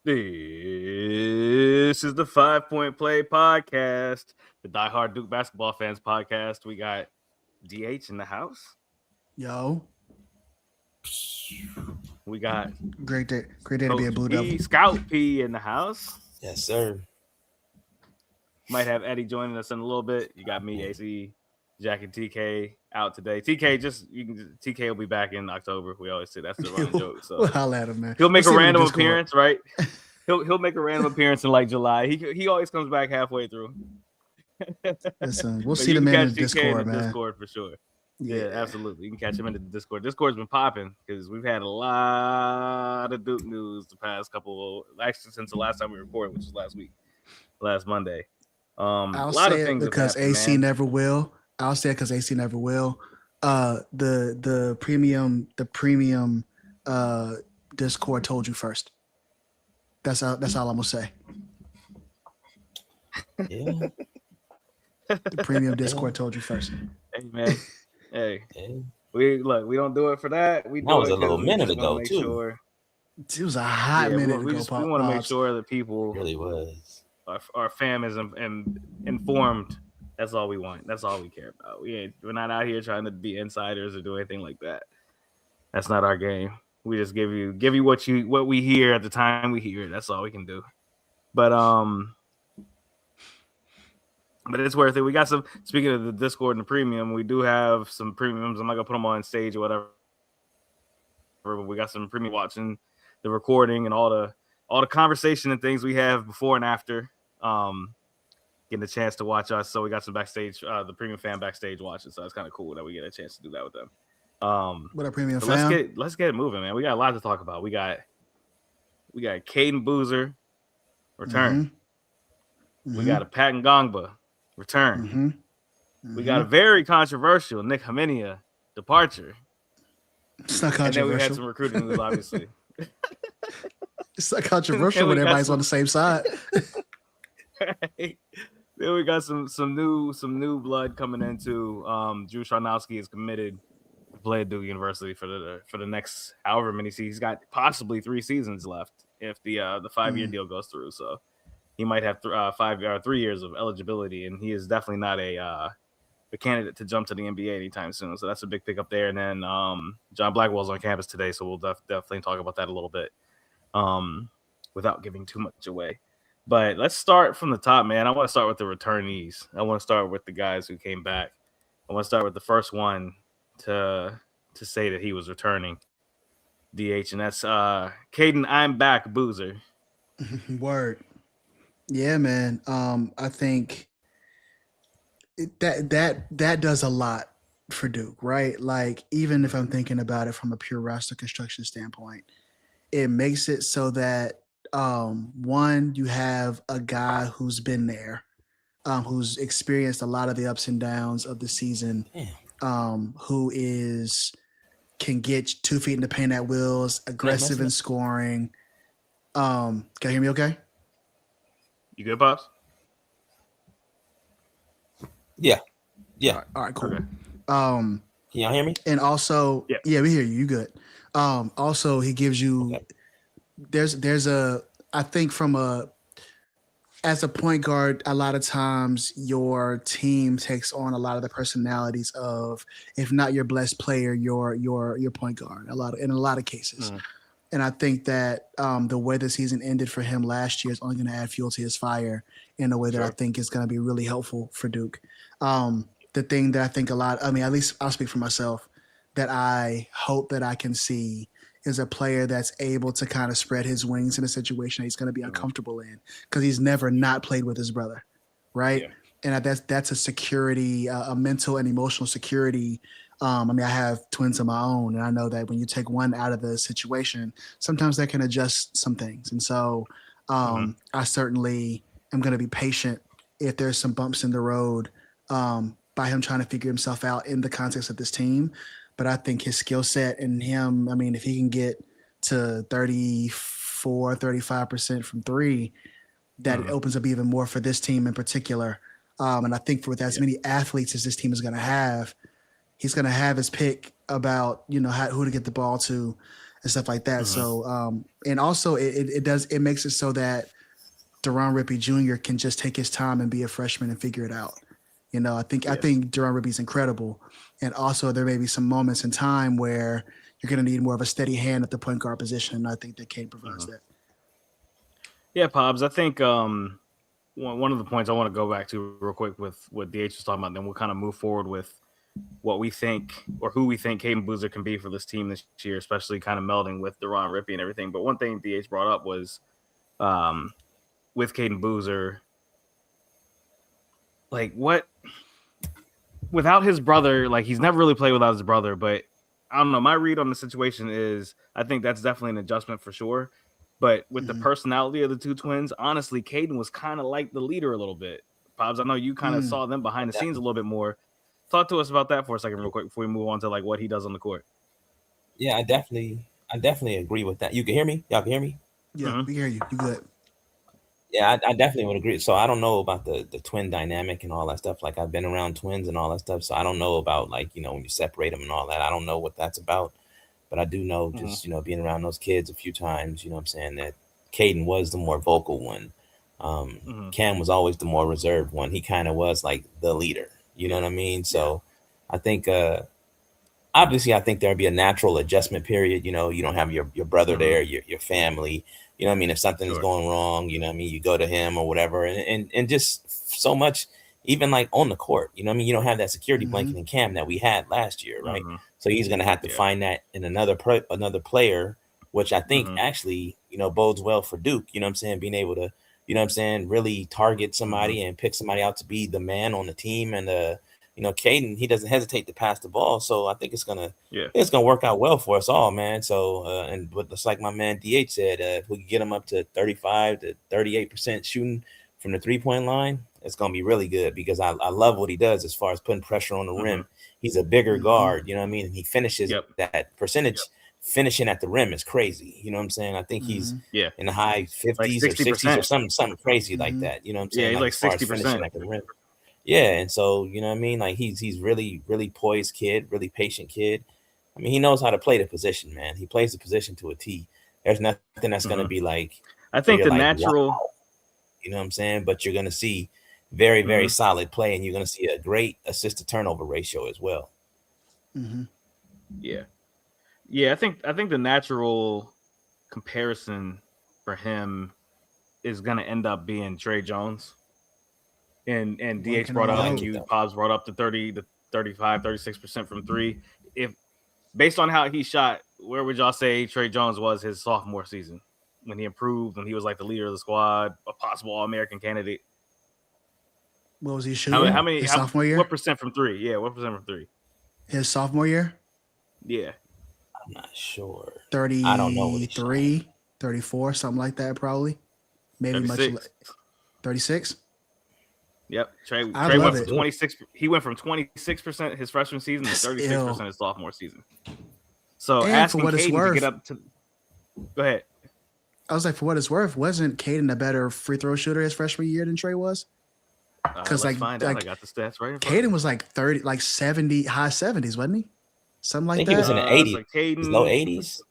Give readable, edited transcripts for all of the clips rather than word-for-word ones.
This is the 5 Point Play podcast, the diehard Duke basketball fans podcast. We got DH in the house. Yo, We got great day to be a Blue P, Devil. Scout P in the house. Yes, sir. Might have Eddie joining us in a little bit. You got me, AC, Jack, and TK out today. TK will be back in October. We always say that's the running joke. So We'll holla at him, man. he'll make We'll a see him in random Discord. appearance, right? He'll make a random appearance in like July. He always comes back halfway through. Listen, we'll But see you the can man in catch the DK Discord, in the man. Discord for sure. Yeah, absolutely. You can catch him in the Discord. Discord's been popping because we've had a lot of Duke news the past couple, actually since the last time we recorded, which was last Monday. I'll a lot say of things it because have happened, AC man. never will. I'll say it because AC never will. The premium Discord told you first. That's all I'm gonna say. Yeah. The premium Discord told you first. Hey man, hey, Yeah. we don't do it for that. We do That was it a little 'cause we minute just wanna ago, make too. Sure, It was a hot yeah, minute we ago. want to make Pops. sure that people, It really was. our fam is informed. That's all we want. That's all we care about. We're not out here trying to be insiders or do anything like that. That's not our game. We just give you what we hear at the time we hear it. That's all we can do. But it's worth it. We got some. Speaking of the Discord and the premium, we do have some premiums. I'm not gonna put them on stage or whatever. But we got some premium watching the recording and all the conversation and things we have before and after. Getting a chance to watch us. So we got some backstage, the premium fan backstage watching. So it's kind of cool that we get a chance to do that with them. What a premium So fan. let's get it moving, man. We got a lot to talk about. We got Cayden Boozer return. Mm-hmm. We got a Patton Gonga return. Mm-hmm. Mm-hmm. We got a very controversial Nick Hamenia departure. It's not And then we had controversial. some recruiting news, obviously. It's not controversial And we when got everybody's some- on the same side. Then we got some new blood coming into. Drew Scharnowski is committed to play at Duke University for the next however many seasons. He's got possibly 3 seasons left if the 5-year deal goes through. So he might have 3 years of eligibility, and he is definitely not a candidate to jump to the NBA anytime soon. So that's a big pickup there. And then John Blackwell's on campus today, so we'll definitely talk about that a little bit without giving too much away. But let's start from the top, man. I want to start with the returnees. I want to start with the guys who came back. I want to start with the first one to say that he was returning, DH, and that's Cayden "I'm back" Boozer. Word. Yeah, man. I think that does a lot for Duke, right? Like, even if I'm thinking about it from a pure roster construction standpoint, it makes it so that one, you have a guy who's been there, who's experienced a lot of the ups and downs of the season, who can get 2 feet in the paint at wills, aggressive in scoring. Can you hear me okay? You good, Pops? Yeah. All right, cool. Okay. Can y'all hear me? And also, yeah, we hear you. You good. Also, he gives you I think as a point guard, a lot of times your team takes on a lot of the personalities of, if not your best player, your point guard. In a lot of cases. And I think that the way the season ended for him last year is only going to add fuel to his fire in a way that I think is going to be really helpful for Duke. The thing that I think at least I'll speak for myself, that I hope that I can see is a player that's able to kind of spread his wings in a situation that he's going to be uncomfortable in, because he's never not played with his brother, right? Yeah. And that's a security, a mental and emotional security. I have twins of my own, and I know that when you take one out of the situation, sometimes that can adjust some things. And so I certainly am going to be patient if there's some bumps in the road by him trying to figure himself out in the context of this team. But I think his skill set and him, if he can get to 34, 35% from 3, that it opens up even more for this team in particular. And I think with as many athletes as this team is going to have, he's going to have his pick about, who to get the ball to. and stuff like that. So, and also it makes it so that Deron Rippey Jr. can just take his time and be a freshman and figure it out. I think Deron Rippey's incredible, and also there may be some moments in time where you're going to need more of a steady hand at the point guard position, and I think that Cayden provides that. Yeah, Pobbs. I think one of the points I want to go back to real quick with what DH was talking about, then we'll kind of move forward with what we think or who we think Cayden Boozer can be for this team this year, especially kind of melding with Deron Rippey and everything. But one thing DH brought up was with Cayden Boozer, like what without his brother, like he's never really played without his brother, but I don't know. My read on the situation is I think that's definitely an adjustment for sure. But with the personality of the two twins, honestly, Cayden was kind of like the leader a little bit. Pobbs, I know you kind of saw them behind the scenes a little bit more. Talk to us about that for a second real quick before we move on to like what he does on the court. Yeah, I definitely agree with that. You can hear me? Y'all can hear me? Yeah, we hear you. You good. Yeah, I definitely would agree. So I don't know about the twin dynamic and all that stuff. Like I've been around twins and all that stuff. So I don't know about like, when you separate them and all that. I don't know what that's about. But I do know just, being around those kids a few times, what I'm saying, that Cayden was the more vocal one. Cam was always the more reserved one. He kind of was like the leader. You know what I mean? So I think obviously I think there'll be a natural adjustment period. You don't have your brother there, your family. You know what I mean? If something is going wrong, you go to him or whatever. And just so much, even like on the court, you don't have that security blanket in Cam that we had last year, right? So he's going to have to find that in another player, which I think actually, bodes well for Duke, being able to, really target somebody and pick somebody out to be the man on the team. And, Cayden, he doesn't hesitate to pass the ball. So I think it's going to work out well for us all, man. So, but it's like my man DH said, if we can get him up to 35 to 38% shooting from the 3-point line, it's going to be really good because I love what he does as far as putting pressure on the rim. He's a bigger guard, you know what I mean? And he finishes that percentage finishing at the rim is crazy. You know what I'm saying? I think he's in the high 50s like or 60s or something crazy like that. You know what I'm saying? Yeah, he's like 60% at the rim. Yeah, and so, you know what I mean? Like he's really, really poised kid, really patient kid. I mean, he knows how to play the position, man. He plays the position to a T. There's nothing that's going to be like, I think the natural, wow. You know what I'm saying? But you're going to see very, very solid play, and you're going to see a great assist to turnover ratio as well. Yeah. I think the natural comparison for him is going to end up being Trey Jones. And DH brought up, and you Pobbs brought up the 30 to 35, 36% from three. If based on how he shot, where would y'all say Trey Jones was his sophomore season when he improved, when he was like the leader of the squad, a possible All-American candidate? What was he shooting? How many? Sophomore year? What percent from three? Yeah, what percent from three? His sophomore year? Yeah. I'm not sure. 33, I don't know. 34, something like that, probably. Maybe 36. much. 36? Yep. Trey went from 26. He went from 26% his freshman season to 36% his sophomore season. So and asking for what Cayden it's worth, to get up to. Go ahead. I was like, for what it's worth, wasn't Cayden a better free throw shooter his freshman year than Trey was? Because I got the stats right. Cayden was like 30, like 70, high 70s, wasn't he? Something like I think that. He was in the 80s, so Cayden, low 80s.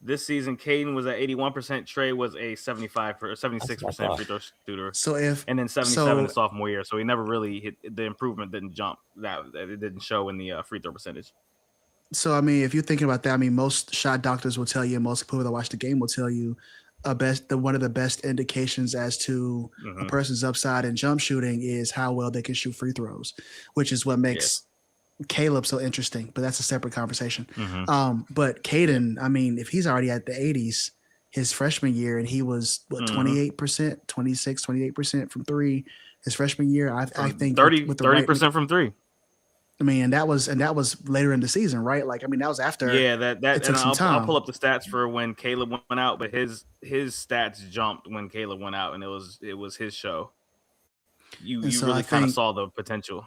This season, Cayden was at 81%. Trey was a 76% free throw shooter. So and then 77 his sophomore year. So he never really hit the improvement. Didn't jump. That it didn't show in the free throw percentage. So I mean, if you're thinking about that, I mean, most shot doctors will tell you, most people that watch the game will tell you, one of the best indications as to a person's upside in jump shooting is how well they can shoot free throws, which is what makes Caleb so interesting. But that's a separate conversation. But Cayden, I mean, if he's already at the 80s his freshman year and he was 28%, 26, 28% from three his freshman year, I think 30% from three. I mean, and that was later in the season, right? Like, I mean, that was after. Yeah, that it took some time. I'll pull up the stats for when Caleb went out, but his stats jumped when Caleb went out, and it was his show. You really kind of saw the potential.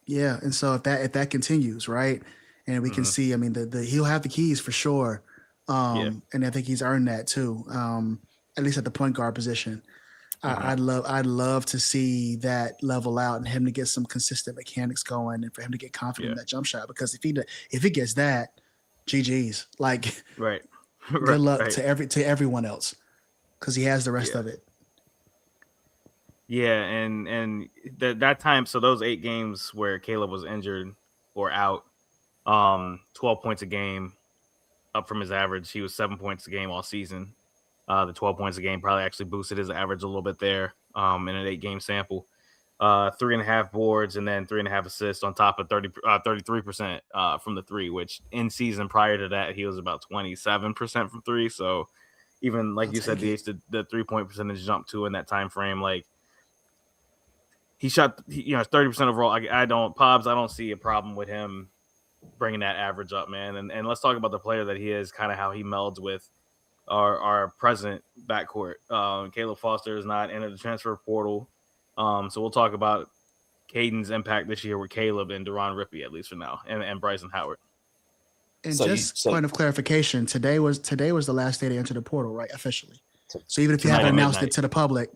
Yeah, and so if that continues, right, and we can see, I mean, he'll have the keys for sure, and I think he's earned that too, at least at the point guard position. I'd love to see that level out and him to get some consistent mechanics going and for him to get confident in that jump shot, because if he gets that, GG's. Like, Right. good luck Right. to everyone else because he has the rest of it. Yeah, and that time, so those 8 games where Caleb was injured or out, 12 points a game, up from his average. He was 7 points a game all season. The 12 points a game probably actually boosted his average a little bit there, in an 8-game sample. 3.5 boards and then 3.5 assists on top of 33% from the three, which in season prior to that he was about 27% from three. So even like you said, the 3-point percentage jumped to in that time frame. Like he shot, 30% overall. I don't see a problem with him bringing that average up, man. And let's talk about the player that he is, kind of how he melds with our present backcourt. Caleb Foster is not in the transfer portal. So we'll talk about Cayden's impact this year with Caleb and Deron Rippey, at least for now, and Bryson Howard. And point of clarification, today was the last day to enter the portal, right? Officially. So even if you haven't announced it to the public,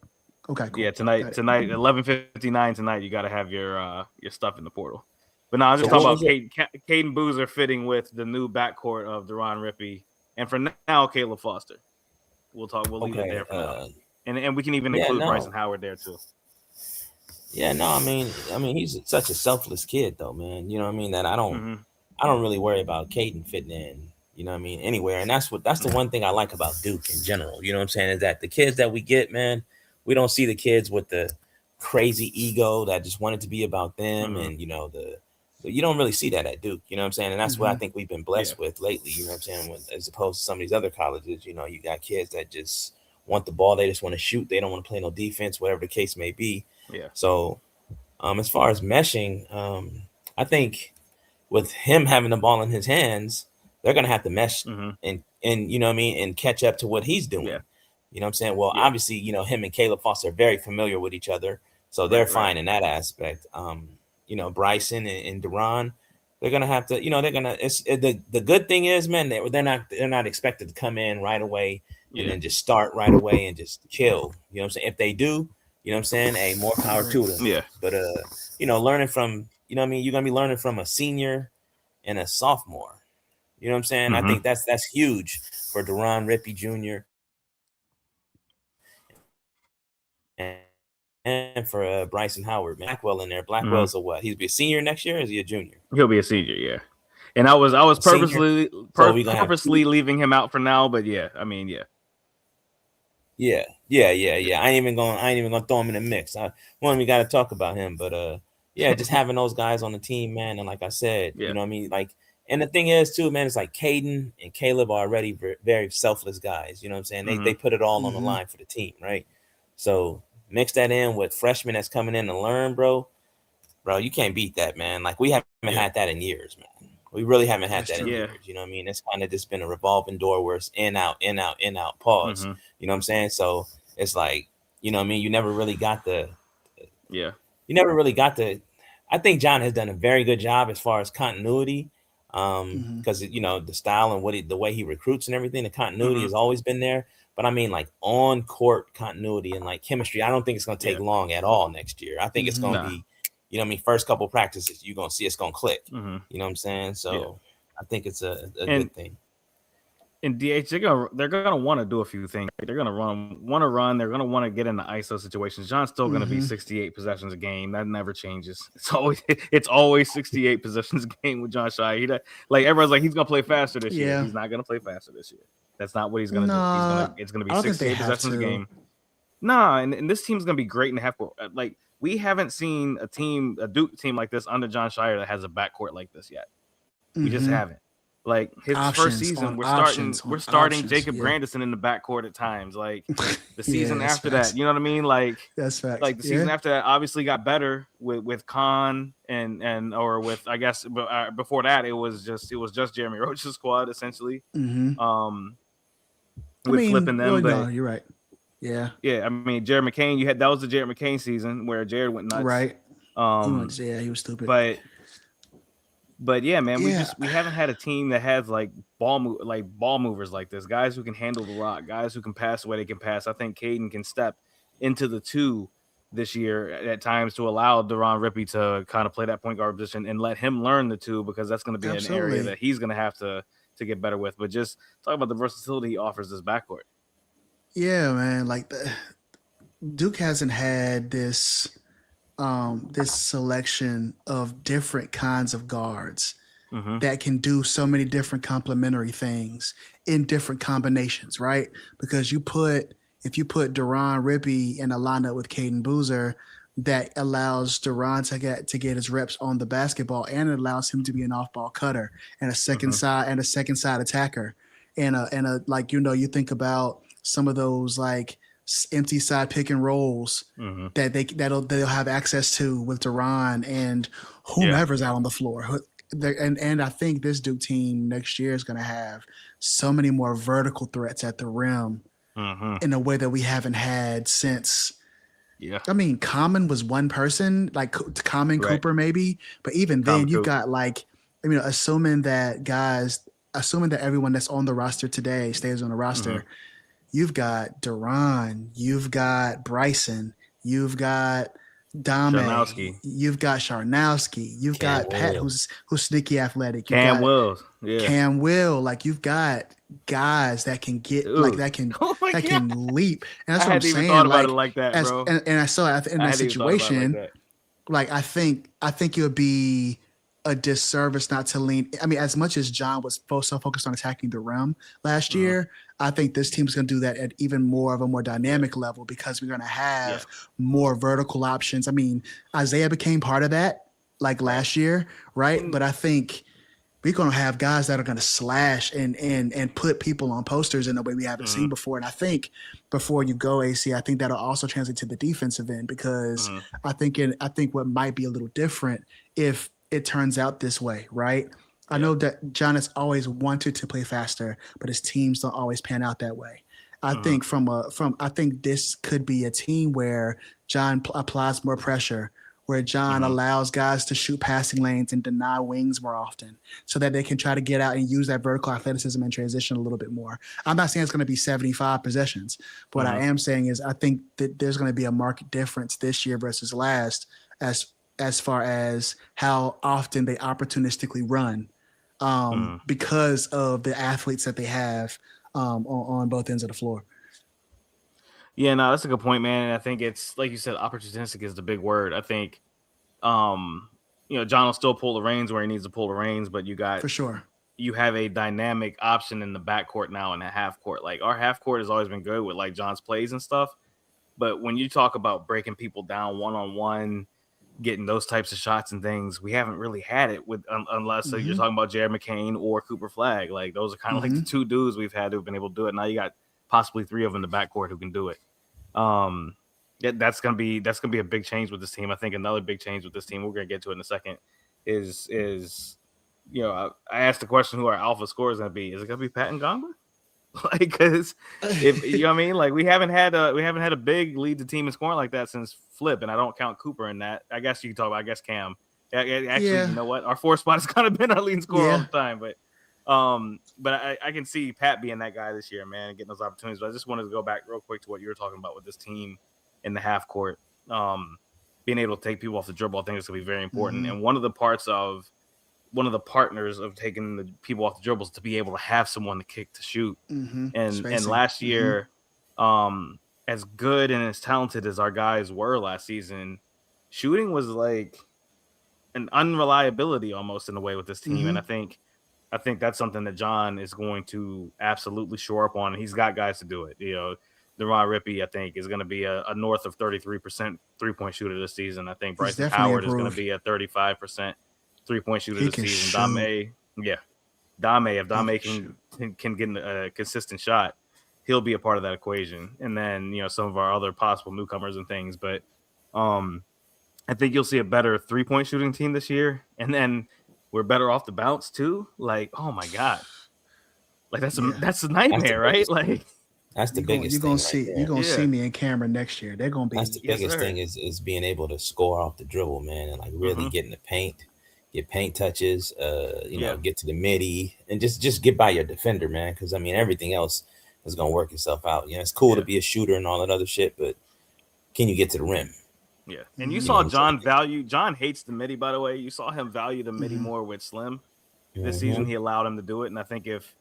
okay, cool. Yeah, tonight, 11:59 tonight, you got to have your stuff in the portal. But now I'm just talking about Cayden Boozer fitting with the new backcourt of Deron Rippey, and for now, Caleb Foster. We'll leave it there for now, and we can even include Bryson Howard there too. Yeah, no, I mean, he's such a selfless kid, though, man. You know what I mean? That I don't really worry about Cayden fitting in. You know what I mean? Anywhere, and that's the one thing I like about Duke in general. You know what I'm saying? Is that the kids that we get, man, we don't see the kids with the crazy ego that just want it to be about them, and you don't really see that at Duke. You know what I'm saying? And that's what I think we've been blessed with lately. You know what I'm saying? As opposed to some of these other colleges, you got kids that just want the ball, they just want to shoot, they don't want to play no defense, whatever the case may be. Yeah. So, as far as meshing, I think with him having the ball in his hands, they're gonna have to mesh and you know what I mean, and catch up to what he's doing. Yeah. You know what I'm saying? Well, obviously, him and Caleb Foster are very familiar with each other, so they're fine in that aspect. Bryson and Deron, they're gonna have to, the good thing is, man, they're not expected to come in right away and then just start right away and just kill. You know what I'm saying? If they do, you know what I'm saying? Hey, more power to them. Yeah. But learning from, you're gonna be learning from a senior and a sophomore. You know what I'm saying? I think that's huge for Deron Rippey Jr. and for Bryson Howard. Blackwell in there. Blackwell's a what? He'll be a senior next year, or is he a junior? He'll be a senior, yeah. And I was purposely leaving him out for now, but yeah. Yeah. I ain't even gonna throw him in the mix. We got to talk about him, but just having those guys on the team, man. And like I said, you know what I mean? Like, and the thing is too, man, it's like Cayden and Caleb are already very, very selfless guys. You know what I'm saying? They put it all on the line for the team, right? So mix that in with freshmen that's coming in to learn, bro, you can't beat that, man. Like, we haven't had that in years, man. We really haven't had that in years. You know what I mean? It's kind of just been a revolving door where it's in, out, pause. You know what I'm saying? So it's like, you know what I mean? You never really got the I think Jon has done a very good job as far as continuity. Because the style and the way he recruits and everything, the continuity has always been there. But I mean, like, on court continuity and like chemistry, I don't think it's gonna take long at all next year. I think it's gonna be, you know what I mean, first couple practices, you're gonna see it's gonna click. You know what I'm saying? So I think it's a good thing. In DH, they're gonna want to do a few things. They're gonna want to run. They're gonna want to get into ISO situations. Jon's still gonna be 68 possessions a game. That never changes. It's always 68 possessions a game with Jon Scheyer. Everyone's like, he's gonna play faster this year. He's not gonna play faster this year. That's not what he's gonna do. It's gonna be 68 possessions a game. And this team's gonna be great in the half court. Like, we haven't seen a Duke team like this under Jon Scheyer that has a backcourt like this yet. We just haven't. Like, his first season, we're starting Jacob Grandison in the backcourt at times. Like, the season after that, you know what I mean? Like, that's facts. Like, the season after that obviously got better with Khan or with, I guess, before that it was just Jeremy Roach's squad essentially. Flipping them. No, you're right. Yeah. I mean, Jared McCain. That was the Jared McCain season where Jared went nuts. Right. He was stupid. But yeah, man, we haven't had a team that has like ball movers like this. Guys who can handle the rock, guys who can pass the way they can pass. I think Cayden can step into the 2 this year at times to allow Deron Rippey to kind of play that point guard position and let him learn the 2, because that's going to be an area that he's going to have to get better with. But just talk about the versatility he offers this backcourt. Yeah, man. Like Duke hasn't had this selection of different kinds of guards that can do so many different complementary things in different combinations, right? Because if you put Duran Rippey in a lineup with Cayden Boozer, that allows Duran to get his reps on the basketball, and it allows him to be an off-ball cutter and a second side attacker, and a like, you think about some of those like empty side pick and rolls that they'll have access to with Duran and whomever's out on the floor. And I think this Duke team next year is going to have so many more vertical threats at the rim in a way that we haven't had since. Yeah, I mean, Common was one person, like Common, right. Cooper maybe, but even then you've got like, assuming that everyone that's on the roster today stays on the roster, you've got Duran, you've got Bryson, you've got Dame, you've got Scharnowski, you've got Pat, who's sneaky athletic, Cam Will, like you've got guys that can get that can leap, and that's what I'm saying. Thought about it like that, bro. And I saw in that situation, like I think it would be a disservice not to lean. I mean, as much as John was so focused on attacking the rim last year, I think this team's going to do that at even more of a more dynamic level, because we're going to have more vertical options. I mean, Isaiah became part of that like last year, right? But I think we're going to have guys that are going to slash and put people on posters in a way we haven't seen before. And I think before you go, AC, I think that'll also translate to the defensive end, because I think what might be a little different if it turns out this way, right? I know that John has always wanted to play faster, but his teams don't always pan out that way. I think I think this could be a team where John applies more pressure, where John allows guys to shoot passing lanes and deny wings more often, so that they can try to get out and use that vertical athleticism and transition a little bit more. I'm not saying it's going to be 75 possessions, but what I am saying is I think that there's going to be a marked difference this year versus last as far as how often they opportunistically run, because of the athletes that they have on both ends of the floor. Yeah, no, that's a good point, man. And I think it's like you said, opportunistic is the big word. I think, John will still pull the reins where he needs to pull the reins, but for sure you have a dynamic option in the backcourt now in the half court. Like our half court has always been good with like John's plays and stuff, but when you talk about breaking people down one-on-one, getting those types of shots and things, we haven't really had it with unless you're talking about Jared McCain or Cooper Flagg. Like those are kind of like the two dudes we've had who've been able to do it. Now you got possibly three of them in the backcourt who can do it. That's gonna be a big change with this team. I think another big change with this team, we're gonna get to it in a second, is I asked the question who our alpha scorer is gonna be. Is it gonna be Patton Gonga? Like, because if you know what I mean, like we haven't had a big lead the team in scoring like that since Flip, and I don't count Cooper in that. I guess you can talk about Cam. Actually, you know what? Our fourth spot has kind of been our leading scorer all the time, but I can see Pat being that guy this year, man, and getting those opportunities. But I just wanted to go back real quick to what you were talking about with this team in the half court, being able to take people off the dribble. I think it's gonna be very important, and one of the partners of taking the people off the dribbles to be able to have someone to kick to shoot. And last year, as good and as talented as our guys were last season, shooting was like an unreliability almost in a way with this team. And I think that's something that John is going to absolutely shore up on. And he's got guys to do it. Duran Rippey, I think, is going to be a north of 33% 3-point shooter this season. I think Bryson Howard is going to be a 35% 3-point shooter this season. Dame, if Dame can get a consistent shot, he'll be a part of that equation. And then, some of our other possible newcomers and things. But I think you'll see a better 3-point shooting team this year. And then we're better off the bounce too. Like, oh my God. Like that's a nightmare, right? Like that's the biggest thing. You're gonna see me and Cameron next year. They're gonna be that's the biggest thing is being able to score off the dribble, man, and like really get in the paint. Get paint touches, get to the midi, and just get by your defender, man. Because I mean, everything else is gonna work itself out. It's cool to be a shooter and all that other shit, but can you get to the rim? Yeah, and you saw John hates the midi. By the way, you saw him value the midi more with Slim. this season. He allowed him to do it, and I think if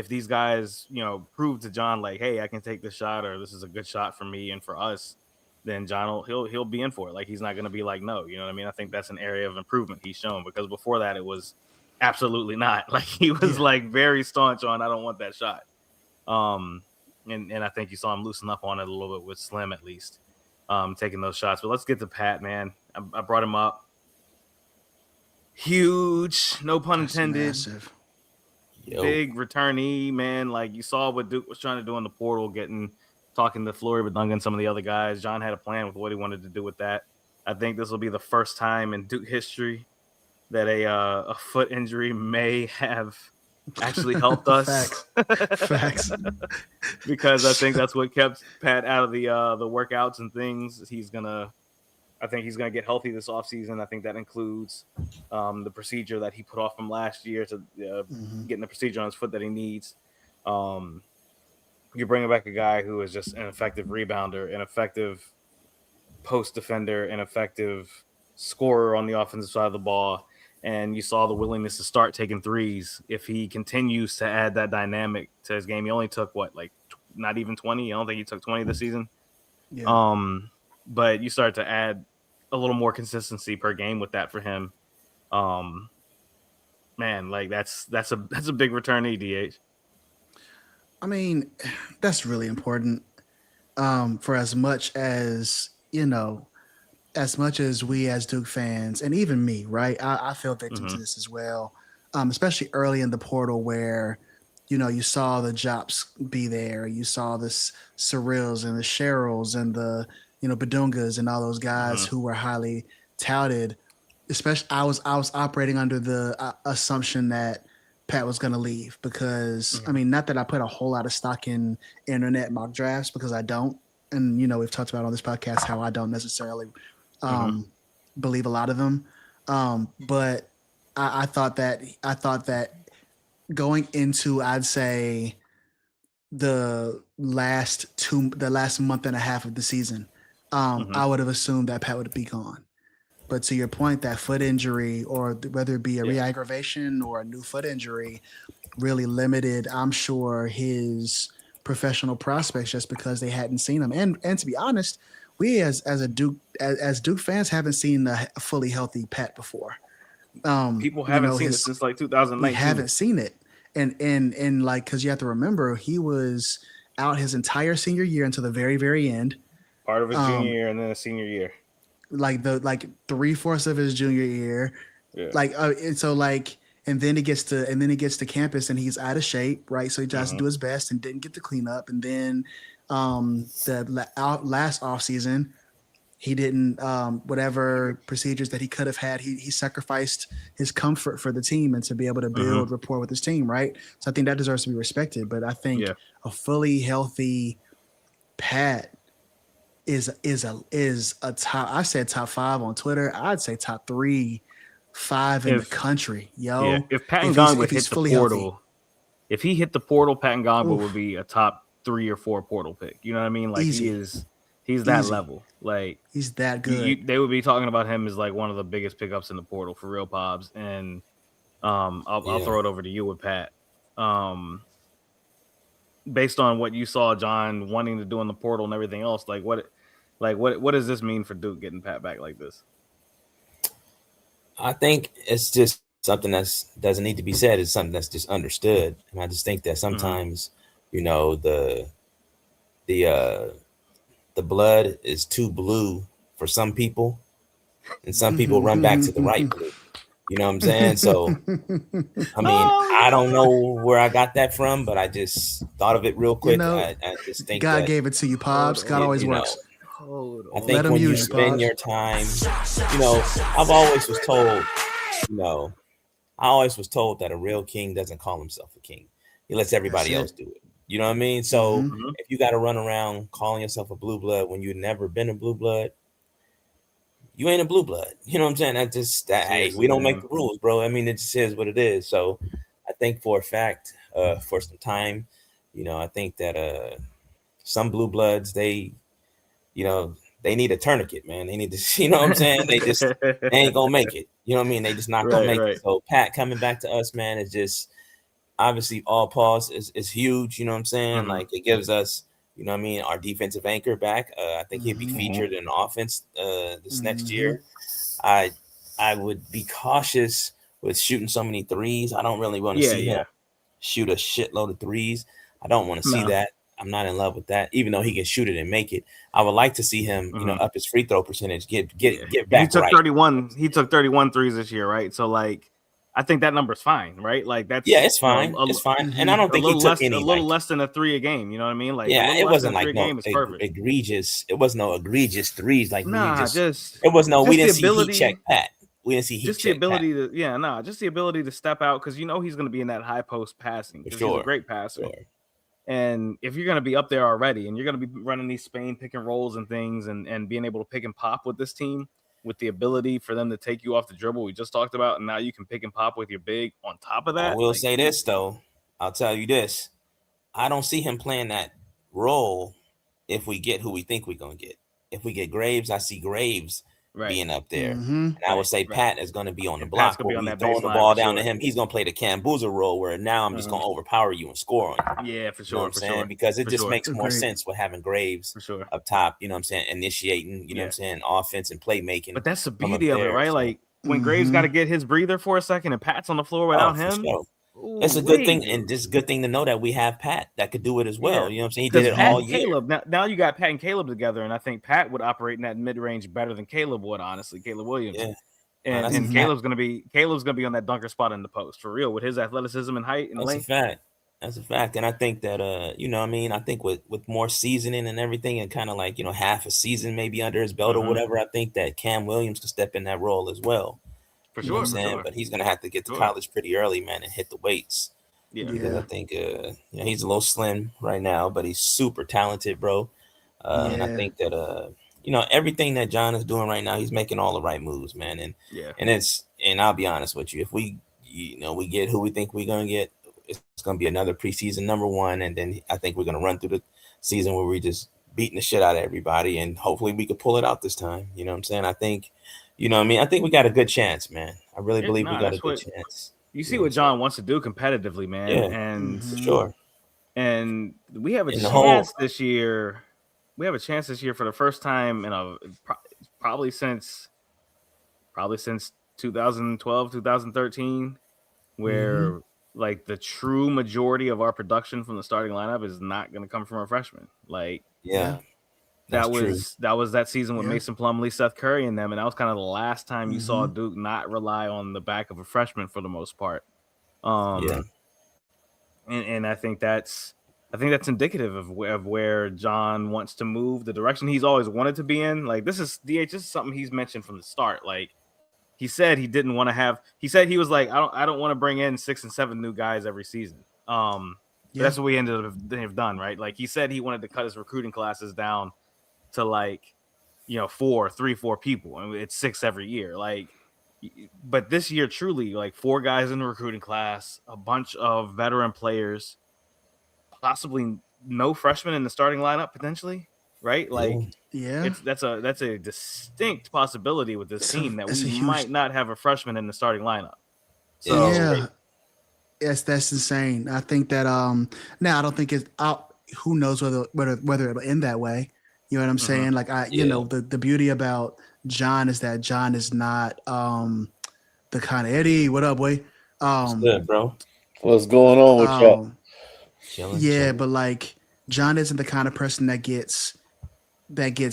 these guys, prove to Jon like, hey, I can take this shot, or this is a good shot for me and for us, then Jon he'll be in for it. Like, he's not going to be like, no, you know what I mean? I think that's an area of improvement he's shown, because before that it was absolutely not. Like, he was like very staunch on, I don't want that shot. And I think you saw him loosen up on it a little bit with Slim, at least, taking those shots. But let's get to Pat, man. I brought him up. Huge, no pun intended. Massive. Big returnee, man. Like, you saw what Duke was trying to do in the portal, talking to Flory Badunga and some of the other guys. Jon had a plan with what he wanted to do with that. I think this will be the first time in Duke history that a foot injury may have actually helped us. Facts. Because I think that's what kept Pat out of the workouts and things. I think he's gonna get healthy this offseason. I think that includes the procedure that he put off from last year to getting the procedure on his foot that he needs. You're bringing back a guy who is just an effective rebounder, an effective post defender, an effective scorer on the offensive side of the ball. And you saw the willingness to start taking threes. If he continues to add that dynamic to his game, he only took not even 20. I don't think he took 20 this season. Yeah. But you start to add a little more consistency per game with that for him. Man, like that's a big returnee, DH. I mean, that's really important. For as much as we as Duke fans, and even me, right? I feel victim to this as well. Especially early in the portal, where you saw the Jops be there, you saw the Surreals and the Cheryls and the Badungas and all those guys who were highly touted. Especially, I was operating under the assumption that Pat was going to leave, because I mean, not that I put a whole lot of stock in internet mock drafts, because I don't, and we've talked about on this podcast how I don't necessarily believe a lot of them. But I thought that going into, I'd say, the last month and a half of the season, I would have assumed that Pat would be gone. But to your point, that foot injury, or whether it be a re-aggravation or a new foot injury, really limited, I'm sure, his professional prospects, just because they hadn't seen him. And to be honest, we as Duke fans haven't seen a fully healthy Pat before. People haven't seen it since like 2019. We haven't seen it, and like, because you have to remember, he was out his entire senior year until the very, very end. Part of his junior year and then a senior year. Like 3/4 of his junior year, and then he gets to campus and he's out of shape, right? So he tries to do his best and didn't get to clean up, and then last off season he didn't whatever procedures that he could have had, he sacrificed his comfort for the team and to be able to build rapport with his team, right? So I think that deserves to be respected. But I think a fully healthy Pat is a top. I said top 5 on Twitter. I'd say top 3, 5 in the country, yo. Yeah. If Patton Gonga hit the portal, if he hit the portal, Patton Gonga would be a top 3 or 4 portal pick. You know what I mean? Like, he's that level. Like, he's that good. They would be talking about him as like one of the biggest pickups in the portal, for real, Pobs. And I'll throw it over to you with Pat. Based on what you saw Jon wanting to do in the portal and everything else, what does this mean for Duke getting Pat back like this? I think it's just something that doesn't need to be said. It's something that's just understood. And I just think that sometimes, the blood is too blue for some people, and some people run back to the right blue. You know what I'm saying? So, I mean, I don't know where I got that from, but I just thought of it real quick. I just think God gave it to you, Pops. God always works. I think when you spend your time, I've always was told that a real king doesn't call himself a king. He lets everybody else do it. You know what I mean? So if you got to run around calling yourself a blue blood when you've never been a blue blood, you ain't a blue blood. You know what I'm saying? Hey, we don't make the rules, bro. I mean, it just is what it is. So I think for a fact, for some time, I think that some blue bloods, they they need a tourniquet, man. They need to, you know what I'm saying? They ain't gonna make it. You know what I mean? They just not gonna make it. So Pat coming back to us, man, is just obviously all pause is huge. You know what I'm saying? Mm-hmm. Like it gives us, you know what I mean, our defensive anchor back. I think he'll be featured in offense this next year. I would be cautious with shooting so many threes. I don't really want to see him shoot a shitload of threes. I don't want to see that. I'm not in love with that, even though he can shoot it and make it. I would like to see him, you know, up his free throw percentage, get back. He took 31. He took 31 threes this year, right? So like, I think that number's fine, right? Like that's it's fine. It's fine, and I don't think he took a little less than a 3 a game. You know what I mean? Like it wasn't like no egregious. It was no egregious threes. Like it was no. We didn't see heat check Pat. We didn't see heat just check the ability Pat. to just the ability to step out because you know he's going to be in that high post passing because he's a great passer. Sure. And if you're going to be up there already and you're going to be running these Spain pick and rolls and things and being able to pick and pop with this team with the ability for them to take you off the dribble we just talked about, and now you can pick and pop with your big on top of that. I will say this, though. I'll tell you this. I don't see him playing that role if we get who we think we're going to get. If we get Graves, I see Graves being up there. And I would say Pat is going to be on the block. We'll be throwing the ball down to him. He's going to play the Cayden Boozer role where now I'm just going to overpower you and score on you. Yeah, for sure. You know what I'm saying? Because it just makes more sense with having Graves up top, you know what I'm saying, initiating, you know what I'm saying, offense and playmaking. But that's the beauty of it, right? Like when Graves got to get his breather for a second and Pat's on the floor without him. Ooh, it's a good thing, and just a good thing to know that we have Pat that could do it as well. You know what I'm saying? He did it Pat all year. Caleb, now you got Pat and Caleb together, and I think Pat would operate in that mid range better than Caleb would. Honestly, Caleb Williams. Yeah. And Caleb's gonna be on that dunker spot in the post for real with his athleticism and height and length. That's a fact. And I think that you know what I mean, I think with more seasoning and everything and kind of like, you know, half a season maybe under his belt or whatever, I think that Cam Williams could step in that role as well. For you know what I'm saying? But he's gonna have to get to college pretty early, man, and hit the weights. Because I think you know, he's a little slim right now, but he's super talented, bro. And I think that you know, everything that Jon is doing right now, he's making all the right moves, man. And I'll be honest with you, if we get who we think we're gonna get, it's gonna be another preseason number one, and then I think we're gonna run through the season where we're just beating the shit out of everybody, and hopefully we could pull it out this time. You know what I'm saying? I think, you know what I mean? I think we got a good chance, man. I really believe we got a good chance. You see what Jon wants to do competitively, man. And for sure. And we have a chance this year. We have a chance this year for the first time in probably since 2012, 2013, where like the true majority of our production from the starting lineup is not going to come from our freshmen. Like, that was that season with Mason Plumlee, Seth Curry, and them, and that was kind of the last time you saw Duke not rely on the back of a freshman for the most part. And I think that's indicative of where Jon wants to move, the direction he's always wanted to be in. Like this is something he's mentioned from the start. Like he said he didn't want to have. He said he was like, I don't want to bring in 6 and 7 new guys every season. That's what we ended up have done, right? Like he said he wanted to cut his recruiting classes down to like, you know, 4 people, and it's 6 every year. Like, but this year, truly, like 4 guys in the recruiting class, a bunch of veteran players, possibly no freshmen in the starting lineup potentially, right? Like, that's a distinct possibility with this team that we might not have a freshman in the starting lineup. So yes, that's insane. I think that now I don't think it's out. Who knows whether it'll end that way? You know what I'm saying? Like you know, the beauty about Jon is that Jon is not the kind of Eddie. What up, boy? What's good, bro? What's going on with y'all? Chilling. But like Jon isn't the kind of person that gets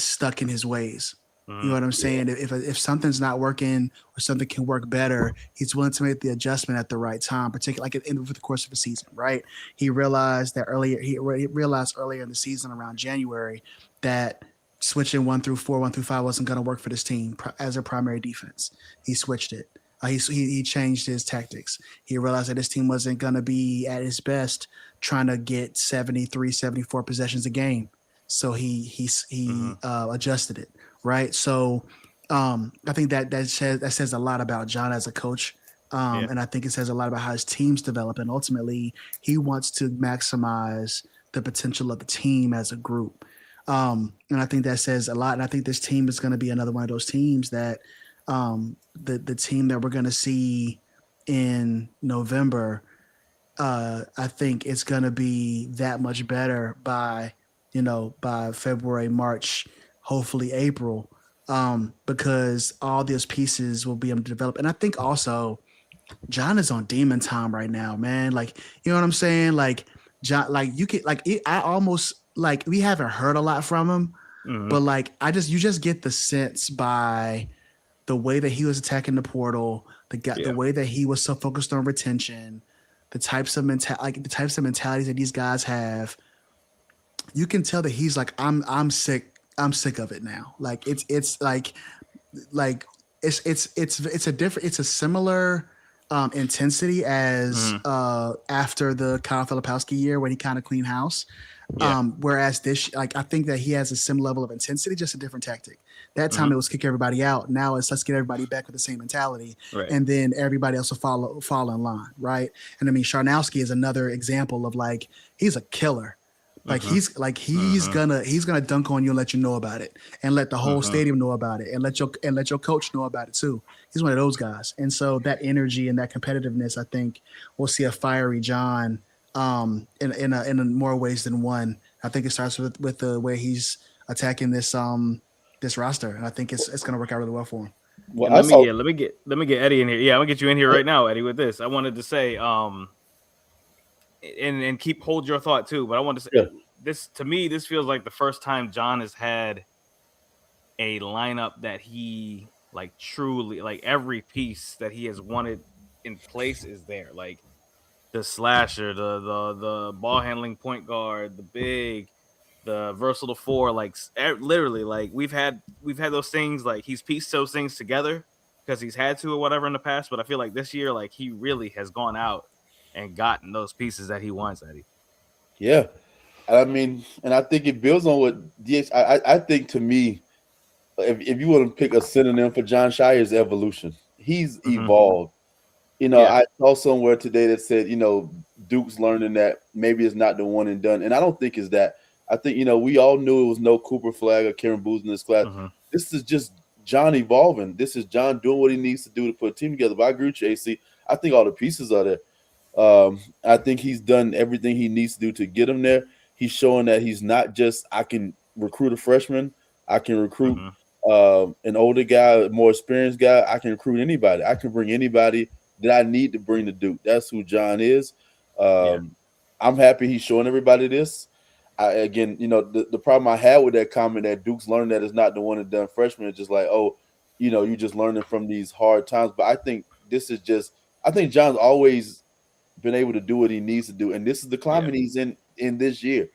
stuck in his ways. You know what I'm saying? If something's not working or something can work better, he's willing to make the adjustment at the right time, particularly like over the course of the season, right? He realized earlier in the season around January that switching 1 through 4, 1 through 5 wasn't going to work for this team as a primary defense. He switched it. He changed his tactics. He realized that this team wasn't going to be at its best trying to get 73, 74 possessions a game. So he adjusted it. Right. So I think that says a lot about Jon as a coach. And I think it says a lot about how his teams develop. And ultimately, he wants to maximize the potential of the team as a group. And I think that says a lot. And I think this team is going to be another one of those teams that the team that we're going to see in November, I think it's going to be that much better by February, March, hopefully April, because all these pieces will be able to develop. And I think also Jon is on demon time right now, man. Like, you know what I'm saying? Like Jon, like you can, like I almost like we haven't heard a lot from him, but like you just get the sense by the way that he was attacking the portal, the way that he was so focused on retention, the types of mentalities that these guys have. You can tell that he's like, I'm sick of it now. Like it's a similar intensity as after the Kyle Filipowski year when he kind of cleaned house. Whereas this, like, I think that he has a similar level of intensity, just a different tactic. That time it was kick everybody out. Now it's let's get everybody back with the same mentality, and then everybody else will fall in line, right? And I mean, Scharnowski is another example of like he's a killer. Like he's gonna dunk on you and let you know about it, and let the whole stadium know about it, and let your coach know about it too. He's one of those guys, and so that energy and that competitiveness, I think, we'll see a fiery Jon in more ways than one. I think it starts with the way he's attacking this roster, and I think it's gonna work out really well for him. Well, let me get Eddie in here. Yeah, I'm gonna get you in here right now, Eddie, with this. I wanted to say and hold your thought too, but I want to say this, to me, this feels like the first time Jon has had a lineup that he like truly, like every piece that he has wanted in place is there. Like the slasher, the ball handling point guard, the big, the versatile four, like literally, like we've had those things, like he's pieced those things together because he's had to or whatever in the past, but I feel like this year, like he really has gone out and gotten those pieces that he wants, Eddie. Yeah. I mean, and I think it builds on what DH. I think, to me, if you want to pick a synonym for Jon Scheyer's evolution, he's evolved. I saw somewhere today that said, Duke's learning that maybe it's not the one and done. And I don't think it's that. I think, we all knew it was no Cooper Flag or Cayden Boozer in this class. This is just Jon evolving. This is Jon doing what he needs to do to put a team together. But I agree with you, AC. I think all the pieces are there. I think he's done everything he needs to do to get him there. He's showing that he's not just, I can recruit a freshman, I can recruit an older guy, a more experienced guy, I can recruit anybody. I can bring anybody that I need to bring to Duke. That's who Jon is. I'm happy he's showing everybody this. The problem I had with that comment that Duke's learned that it's not the one and done freshman is just like, you're just learning from these hard times. But I think I think Jon's always been able to do what he needs to do. And this is the climate he's in this year.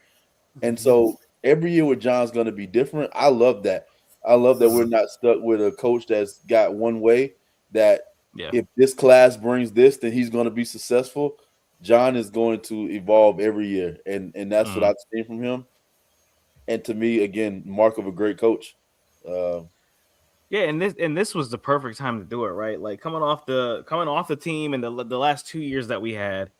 And so every year with Jon's going to be different. I love that. I love that we're not stuck with a coach that's got one way, that if this class brings this, then he's going to be successful. Jon is going to evolve every year. And that's what I've seen from him. And to me, again, mark of a great coach. And this was the perfect time to do it, right? Like coming off the team and the last 2 years that we had,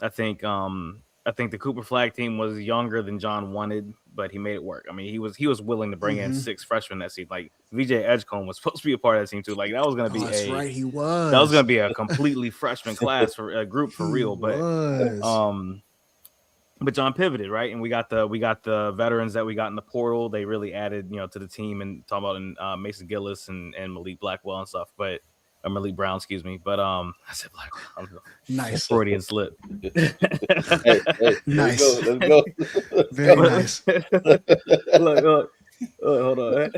I think the Cooper Flag team was younger than Jon wanted, but he made it work. I mean, he was willing to bring in 6 freshmen that seemed like VJ Edgecombe was supposed to be a part of that team too. Like that was going to be he was. That was going to be a completely freshman class for a group for real. But Jon pivoted, right? And we got the veterans that we got in the portal. They really added, to the team, and talking about Mason Gillis and Malik Blackwell and stuff. But Malik Brown, excuse me. But I said Blackwell. Nice. Freudian slip. Hey, nice. Let's go. Very nice. Look. Hold on.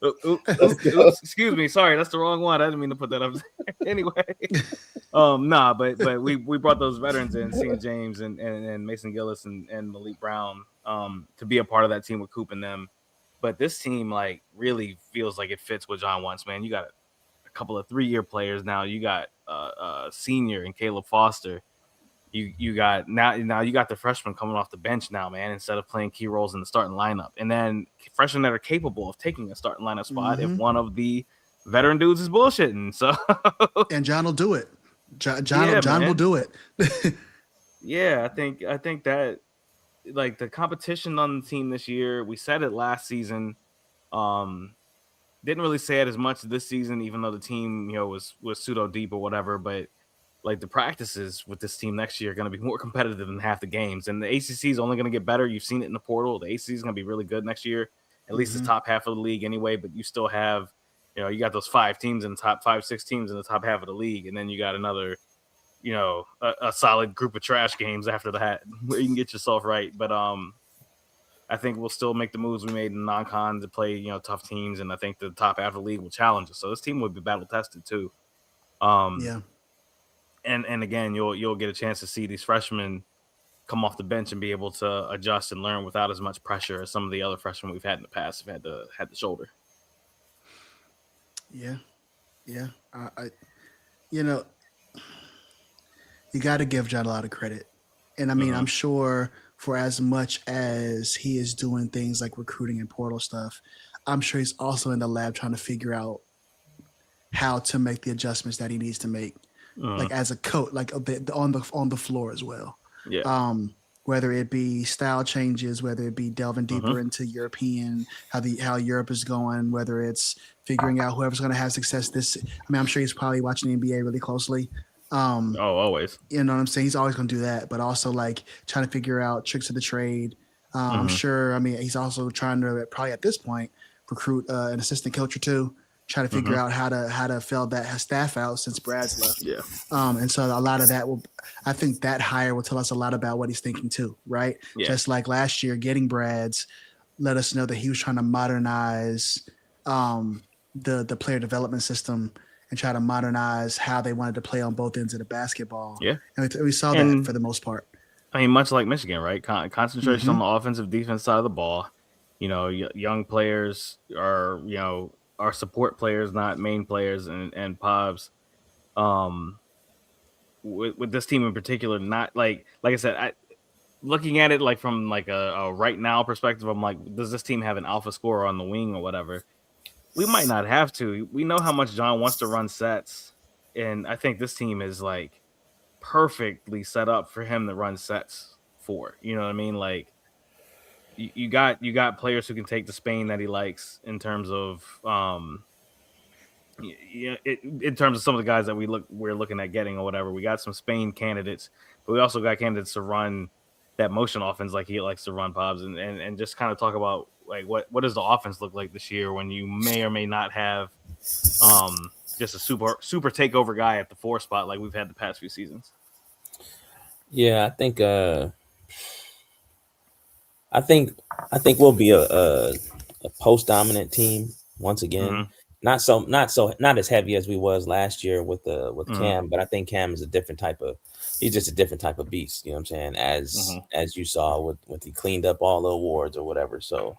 Oops, excuse me. Sorry, that's the wrong one. I didn't mean to put that up there. Anyway, but we brought those veterans in, St. James and Mason Gillis and Malik Brown to be a part of that team with Coop and them. But this team like really feels like it fits what Jon wants, man. You got a couple of 3-year players now. You got senior and Caleb Foster. You got now you got the freshmen coming off the bench now, man, instead of playing key roles in the starting lineup. And then freshmen that are capable of taking a starting lineup spot if one of the veteran dudes is bullshitting. So and Jon will do it. Jon will do it. Yeah, I think that like the competition on the team this year. We said it last season. Didn't really say it as much this season, even though the team, was pseudo deep or whatever. But like the practices with this team next year are going to be more competitive than half the games, and the ACC is only going to get better. You've seen it in the portal. The ACC is going to be really good next year, at least the top half of the league anyway. But you still have, you got those 5 teams in the top 5-6 teams in the top half of the league, and then you got another, a solid group of trash games after that where you can get yourself right. But I think we'll still make the moves we made in non-con to play, tough teams, and I think the top half of the league will challenge us. So this team will be battle tested too. And again, you'll get a chance to see these freshmen come off the bench and be able to adjust and learn without as much pressure as some of the other freshmen we've had in the past have had the shoulder. Yeah. You got to give John a lot of credit, and I mean, I'm sure for as much as he is doing things like recruiting and portal stuff, I'm sure he's also in the lab trying to figure out how to make the adjustments that he needs to make, like as a coach, like on the floor as well. Yeah. Whether it be style changes, whether it be delving deeper into European, how Europe is going, whether it's figuring out whoever's going to have success I'm sure he's probably watching the NBA really closely. Always. You know what I'm saying? He's always going to do that, but also like trying to figure out tricks of the trade. I'm sure. I mean, he's also trying to probably at this point recruit an assistant coach or two, trying to figure out how to fill that staff out since Brad's left. Yeah. And so a lot of that I think that hire will tell us a lot about what he's thinking too, right? Yeah. Just like last year, getting Brad's let us know that he was trying to modernize the player development system and try to modernize how they wanted to play on both ends of the basketball. Yeah. And we saw that for the most part. I mean, much like Michigan, right? Concentration on the offensive defense side of the ball. Young players are support players, not main players, and Pobs. With this team in particular, not like I said, looking at it like from like a right now perspective, I'm like, does this team have an alpha scorer on the wing or whatever? We might not have to. We know how much John wants to run sets, and I think this team is like perfectly set up for him to run sets for. You know what I mean? Like you got players who can take the Spain that he likes in terms of in terms of some of the guys that we're looking at getting or whatever. We got some Spain candidates, but we also got candidates to run that motion offense like he likes to run, Pobs, and just kind of talk about like what does the offense look like this year when you may or may not have just a super takeover guy at the 4 spot like we've had the past few seasons. Yeah, I think we'll be a post dominant team once again. Not as heavy as we was last year with Cam, but I think Cam is he's just a different type of beast. You know what I'm saying? As you saw with he cleaned up all the awards or whatever. So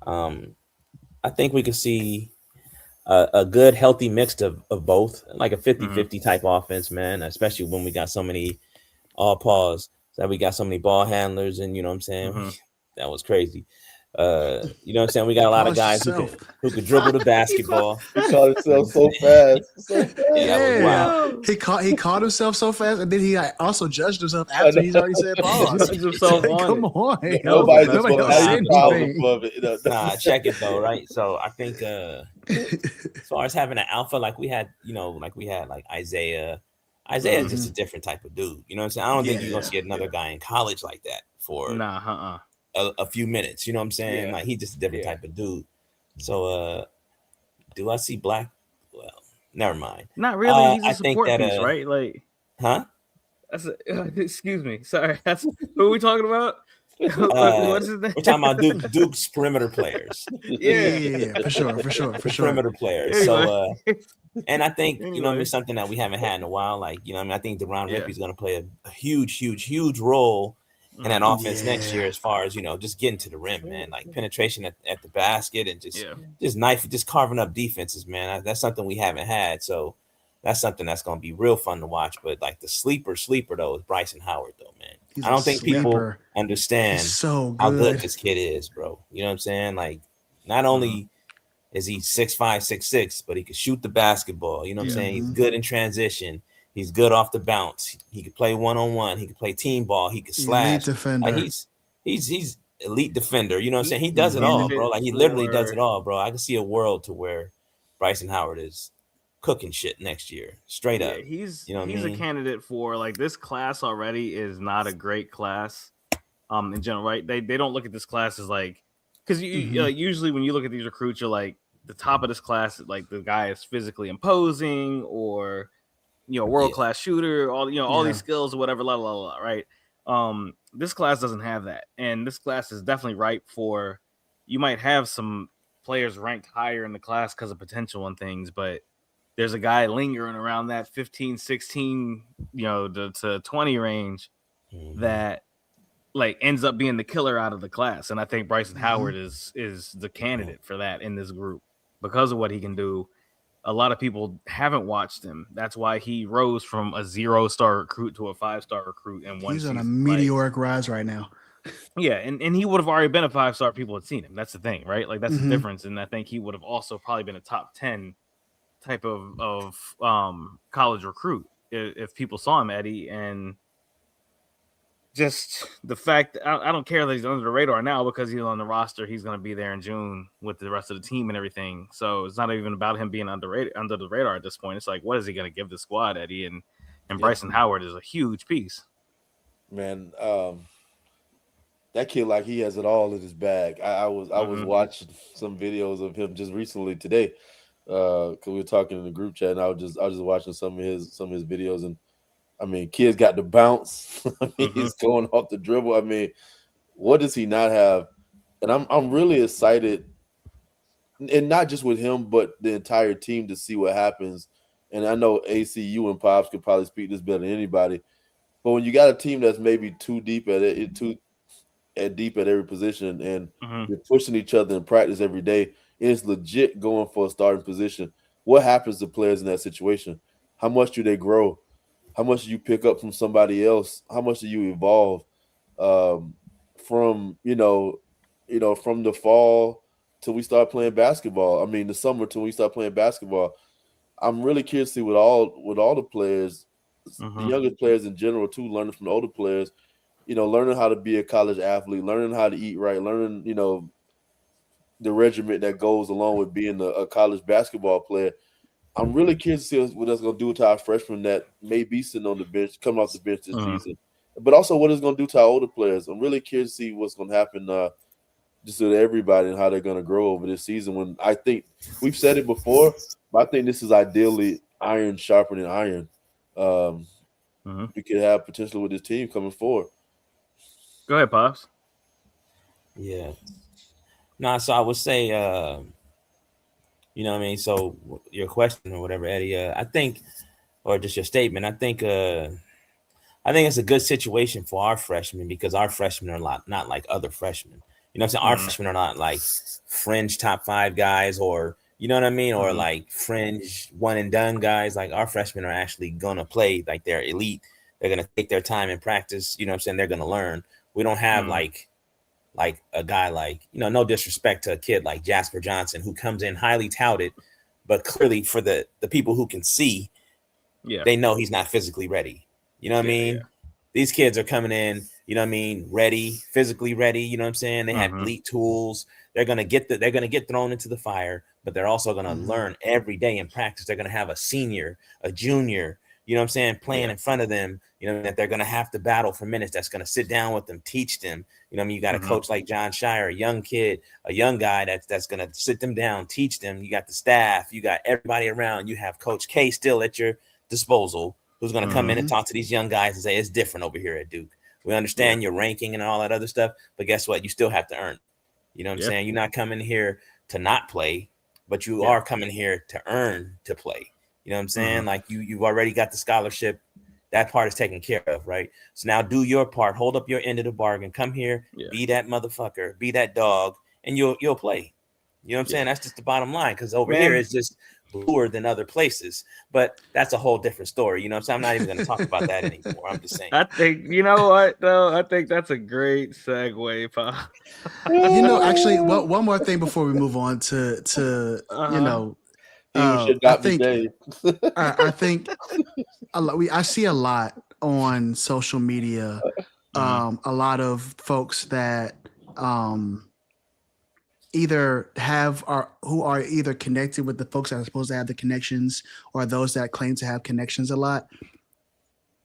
I think we could see a good healthy mix of both, like a 50-50 type offense, man, especially when we got so many that we got so many ball handlers, and you know what I'm saying? That was crazy. You know what I'm saying? We got a lot of guys who could dribble the basketball. He caught himself so fast. That was wild. He caught himself so fast, and then he also judged himself after he's already said pause. Come on. Nobody just want to have any problem above it. Nah, check it though, right? So I think as far as having an alpha, like we had like Isaiah. Isaiah is just a different type of dude. You know what I'm saying? I don't think you're gonna see another guy in college like that for a few minutes. You know what I'm saying? Yeah. Like he's just a different type of dude. So do I see Black? Well, never mind. Not really. He's a I support think that, piece, right? Like, huh? Excuse me. Sorry. That's who are we talking about? What is his name? We're talking about Duke's perimeter players. Yeah, for sure. Perimeter players. Anyway. So and I think you know, I mean, something that we haven't had in a while. Like, you know, I mean, I think Deron Rippey's going to play a huge role in that offense next year, as far as, you know, just getting to the rim, man, like penetration at the basket and just carving up defenses, man. That's something we haven't had. So that's something that's going to be real fun to watch. But like the sleeper though is Bryson Howard though, man. I don't think people understand how good this kid is, bro. You know what I'm saying? Like, not only is he 6'5", 6'6", but he can shoot the basketball. You know what I'm saying? He's good in transition. He's good off the bounce. He could play one-on-one. He could play team ball. He could slash. Defender. Like he's he's elite defender. You know what I'm saying? He does it all, bro. Like he literally does it all, bro. I can see a world to where Bryson Howard is cooking shit next year, straight up. He's a candidate for like this class already is not a great class. In general, right? They don't look at this class as like because usually when you look at these recruits, you're like the top of this class, like the guy is physically imposing or world class shooter, all these skills or whatever, right? This class doesn't have that, and this class is definitely ripe for. You might have some players ranked higher in the class because of potential and things, but there's a guy lingering around that 15, 16, to 20 range that like ends up being the killer out of the class. And I think Bryson Howard is the candidate for that in this group because of what he can do. A lot of people haven't watched him. That's why he rose from a 0-star recruit to a 5-star recruit in one season. He's on a meteoric rise right now. Yeah, and he would have already been a 5-star. People had seen him. That's the thing, right? Like that's the difference. And I think he would have also probably been a top 10 type of college recruit if people saw him, Eddie. And just the fact I don't care that he's under the radar now because he's on the roster. He's going to be there in June with the rest of the team and everything. So it's not even about him being under the radar at this point. It's like, what is he going to give the squad, Eddie? And Bryson Howard is a huge piece. Man, that kid, like he has it all in his bag. I was watching some videos of him just recently today because we were talking in the group chat, and I was just watching some of his videos, and I mean, kid's got the bounce. I mean, he's going off the dribble. I mean, what does he not have? And I'm really excited, and not just with him, but the entire team to see what happens. And I know ACU and Pops could probably speak this better than anybody, but when you got a team that's maybe too deep at it, deep at every position, and you're pushing each other in practice every day, it's legit going for a starting position. What happens to players in that situation? How much do they grow? How much do you pick up from somebody else? How much do you evolve from from the fall till we start playing basketball? I mean, the summer till we start playing basketball. I'm really curious to see with all the players, the younger players in general too, learning from the older players. Learning how to be a college athlete, learning how to eat right, learning the regiment that goes along with being a college basketball player. I'm really curious to see what that's going to do to our freshmen that may be sitting on the bench, coming off the bench this season, but also what it's going to do to our older players. I'm really curious to see what's going to happen just to everybody and how they're going to grow over this season. When I think we've said it before, but I think this is ideally iron sharpening iron. We could have potential with this team coming forward. Go ahead, Pops. Yeah. So I would say, you know what I mean? So your question or whatever, Eddie, I think, or just your statement, I think it's a good situation for our freshmen because our freshmen are not like other freshmen. You know what I'm saying? Our freshmen are not like fringe top 5 guys or, you know what I mean? Or like fringe one and done guys. Like our freshmen are actually going to play like they're elite. They're going to take their time in practice. You know what I'm saying? They're going to learn. We don't have like a guy like, no disrespect to a kid like Jasper Johnson who comes in highly touted, but clearly for the people who can see, they know he's not physically ready. You know what I mean? Yeah. These kids are coming in, you know what I mean, ready, physically ready, you know what I'm saying? They have elite tools. They're going to get thrown into the fire, but they're also going to learn every day in practice. They're going to have a senior, a junior, you know what I'm saying, playing in front of them, that they're going to have to battle for minutes. That's going to sit down with them, teach them. You know what I mean? You got a coach like Jon Scheyer, a young kid, a young guy that's going to sit them down, teach them. You got the staff. You got everybody around. You have Coach K still at your disposal who's going to come in and talk to these young guys and say, it's different over here at Duke. We understand your ranking and all that other stuff, but guess what? You still have to earn. You know what I'm saying? You're not coming here to not play, but you are coming here to earn to play. You know what I'm saying? Like you've already got the scholarship. That part is taken care of, right? So now do your part. Hold up your end of the bargain. Come here, be that motherfucker, be that dog, and you'll play. You know what I'm saying? That's just the bottom line. Because over here it's just bluer than other places. But that's a whole different story. You know what I'm saying? I'm not even going to talk about that anymore. I'm just saying. I think, you know what, though? I think that's a great segue, Pop. Actually, one more thing before we move on to I think I see a lot on social media a lot of folks that either who are either connected with the folks that are supposed to have the connections, or those that claim to have connections a lot,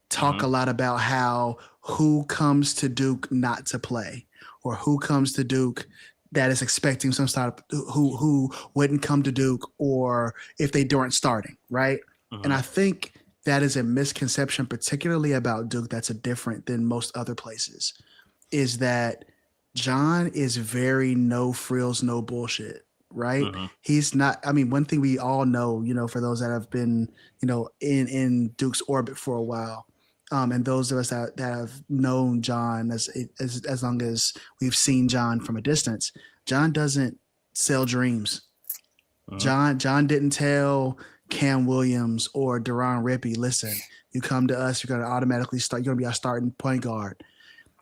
talk a lot about how who comes to Duke not to play, or who comes to Duke that is expecting some sort of who wouldn't come to Duke, or if they weren't starting, right? And I think that is a misconception, particularly about Duke, that's a different than most other places, is that Jon is very no frills, no bullshit, right? He's not, I mean, one thing we all know, you know, for those that have been, you know, in Duke's orbit for a while, and those of us that have known Jon as long as we've seen Jon from a distance, Jon doesn't sell dreams. Jon didn't tell Cam Williams or Deron Rippey, listen, you come to us, you're going to automatically start, you're going to be our starting point guard.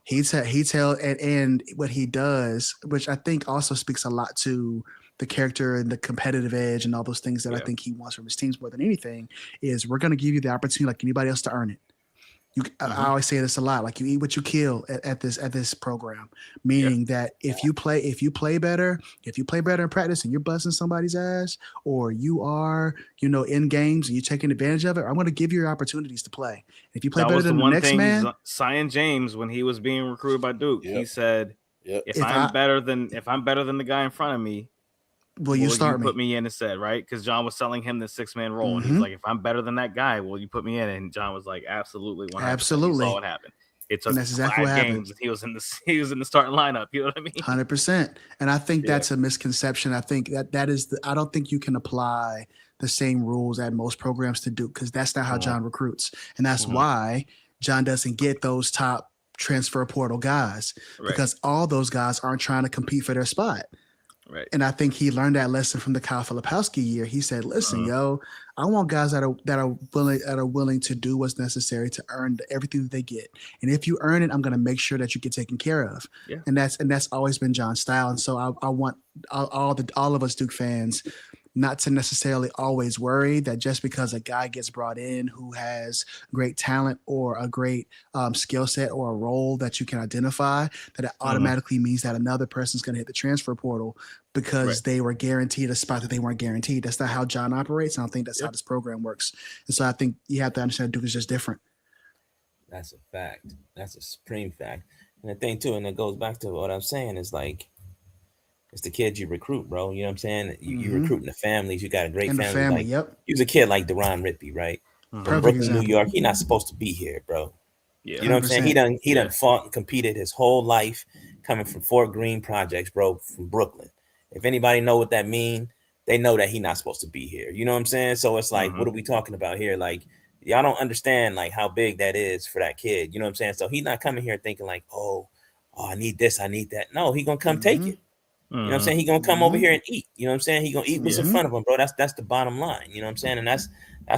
He tell and what he does, which I think also speaks a lot to the character and the competitive edge and all those things that I think he wants from his teams more than anything, is we're going to give you the opportunity like anybody else to earn it. I always say this a lot, like you eat what you kill at this program, meaning that if you play better in practice and you're busting somebody's ass, or you are, you know, in games and you're taking advantage of it, I'm going to give you your opportunities to play. If you play better than the next man, Zion James, when he was being recruited by Duke, he said, if I'm better than the guy in front of me, will you put me in instead, right? Because Jon was selling him the 6-man role, and he's like, if I'm better than that guy, will you put me in? And Jon was like, absolutely, 100%. Absolutely. He saw what happened. It took that's exactly 5 games, and he was in the starting lineup. You know what I mean? 100%. And I think that's a misconception. I think that is I don't think you can apply the same rules at most programs to Duke, because that's not how Jon recruits, and that's why Jon doesn't get those top transfer portal guys, because all those guys aren't trying to compete for their spot. Right. And I think he learned that lesson from the Kyle Filipowski year. He said, listen, yo, I want guys that are willing to do what's necessary to earn everything that they get. And if you earn it, I'm going to make sure that you get taken care of. Yeah. And that's always been Jon's style. And so I want all of us Duke fans not to necessarily always worry that just because a guy gets brought in who has great talent or a great skill set or a role that you can identify, that it automatically means that another person's going to hit the transfer portal because they were guaranteed a spot that they weren't guaranteed. That's not how Jon operates. I don't think that's how this program works. And so I think you have to understand Duke is just different. That's a fact. That's a supreme fact. And the thing too, and it goes back to what I'm saying, is like, it's the kids you recruit, bro. You know what I'm saying? You recruiting the families. You got a great family. Like, he was a kid like Deron Rippey, right? From Brooklyn, example. New York. He's not supposed to be here, bro. Yeah. You know what I'm saying? He done fought and competed his whole life, coming from Fort Greene Projects, bro, from Brooklyn. If anybody know what that mean, they know that he's not supposed to be here. You know what I'm saying? So it's like, what are we talking about here? Like, y'all don't understand like how big that is for that kid. You know what I'm saying? So he's not coming here thinking like, oh, I need this, I need that. No, he gonna come take it. You know what I'm saying? He gonna come over here and eat. You know what I'm saying? He gonna eat what's in front of him, bro. That's the bottom line. You know what I'm saying? And that's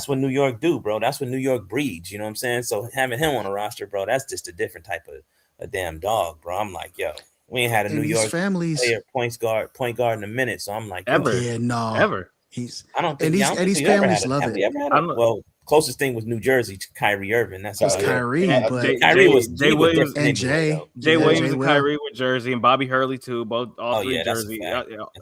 what New York do, bro. That's what New York breeds. You know what I'm saying? So having him on a roster, bro, that's just a different type of a damn dog, bro. I'm like, yo, we ain't had a New York player point guard in a minute. So I'm like, ever. I don't think. And these families love it. Well, closest thing was New Jersey to Kyrie Irving. That's Kyrie, but Kyrie was Jay Williams and Jay Williams and Kyrie with Jersey, and Bobby Hurley too. All three Jersey.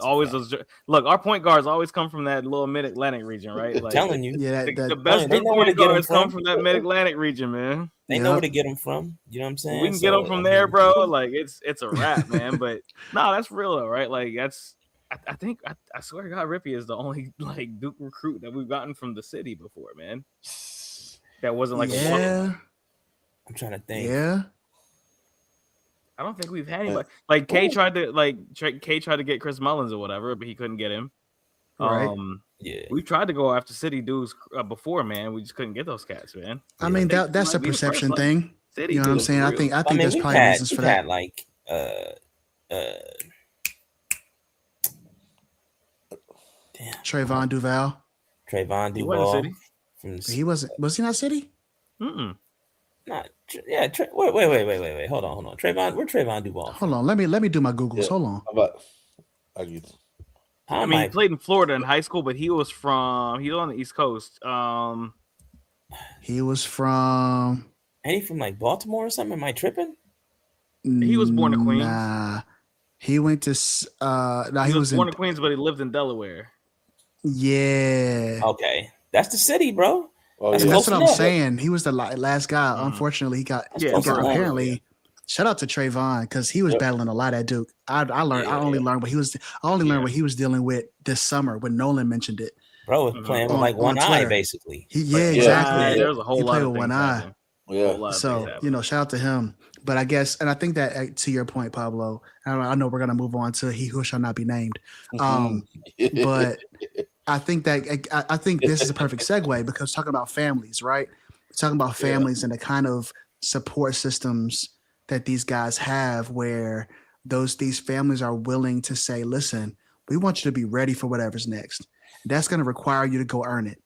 Always those. Look, our point guards always come from that little Mid Atlantic region, right? Like, telling you, the best point guards come from that Mid Atlantic region, man. They know where to get them from. You know what I'm saying? We can get them from there, bro. Like it's a wrap, man. But no, that's real though, right? Like that's. I think I swear to God, Rippey is the only like Duke recruit that we've gotten from the city before, man. That wasn't like a I'm trying to think. Yeah. I don't think we've had anybody. Like K tried to get Chris Mullins or whatever, but he couldn't get him. Right. We tried to go after city dudes before, man. We just couldn't get those cats, man. I mean that's a perception thing. City, you know what I'm saying? I think there's probably reasons for that. Like Trayvon Duval. He wasn't. Was he not City? Not. Yeah. Wait. Hold on. Trayvon. Where Trayvon Duval? Hold on. Let me do my Googles. Hold on. I mean, he played in Florida in hhi school, but he was on the East Coast. He was from. Ain't he from like Baltimore or something? Am I tripping? He was born in Queens. Nah, he went to. He was born in Queens, but he lived in Delaware. Yeah. Okay, that's the city, bro. Oh, That's yeah. That's what I'm enough. saying. He was the last guy. Unfortunately, he got close enough. apparently. Shout out to Trayvon because he was battling a lot at Duke. I only learned what he was. I only learned what he was dealing with this summer when Nolan mentioned it. Bro was playing with like one eye, Twitter. basically. Exactly. There's a whole he lot played of with one things eye. happening. Yeah. So shout out to him. But I guess, and I think that to your point, Pablo, I know we're gonna move on to he who shall not be named. But I think this is a perfect segue because talking about families, right? Talking about families and the kind of support systems that these guys have, where these families are willing to say, "Listen, we want you to be ready for whatever's next." That's going to require you to go earn it,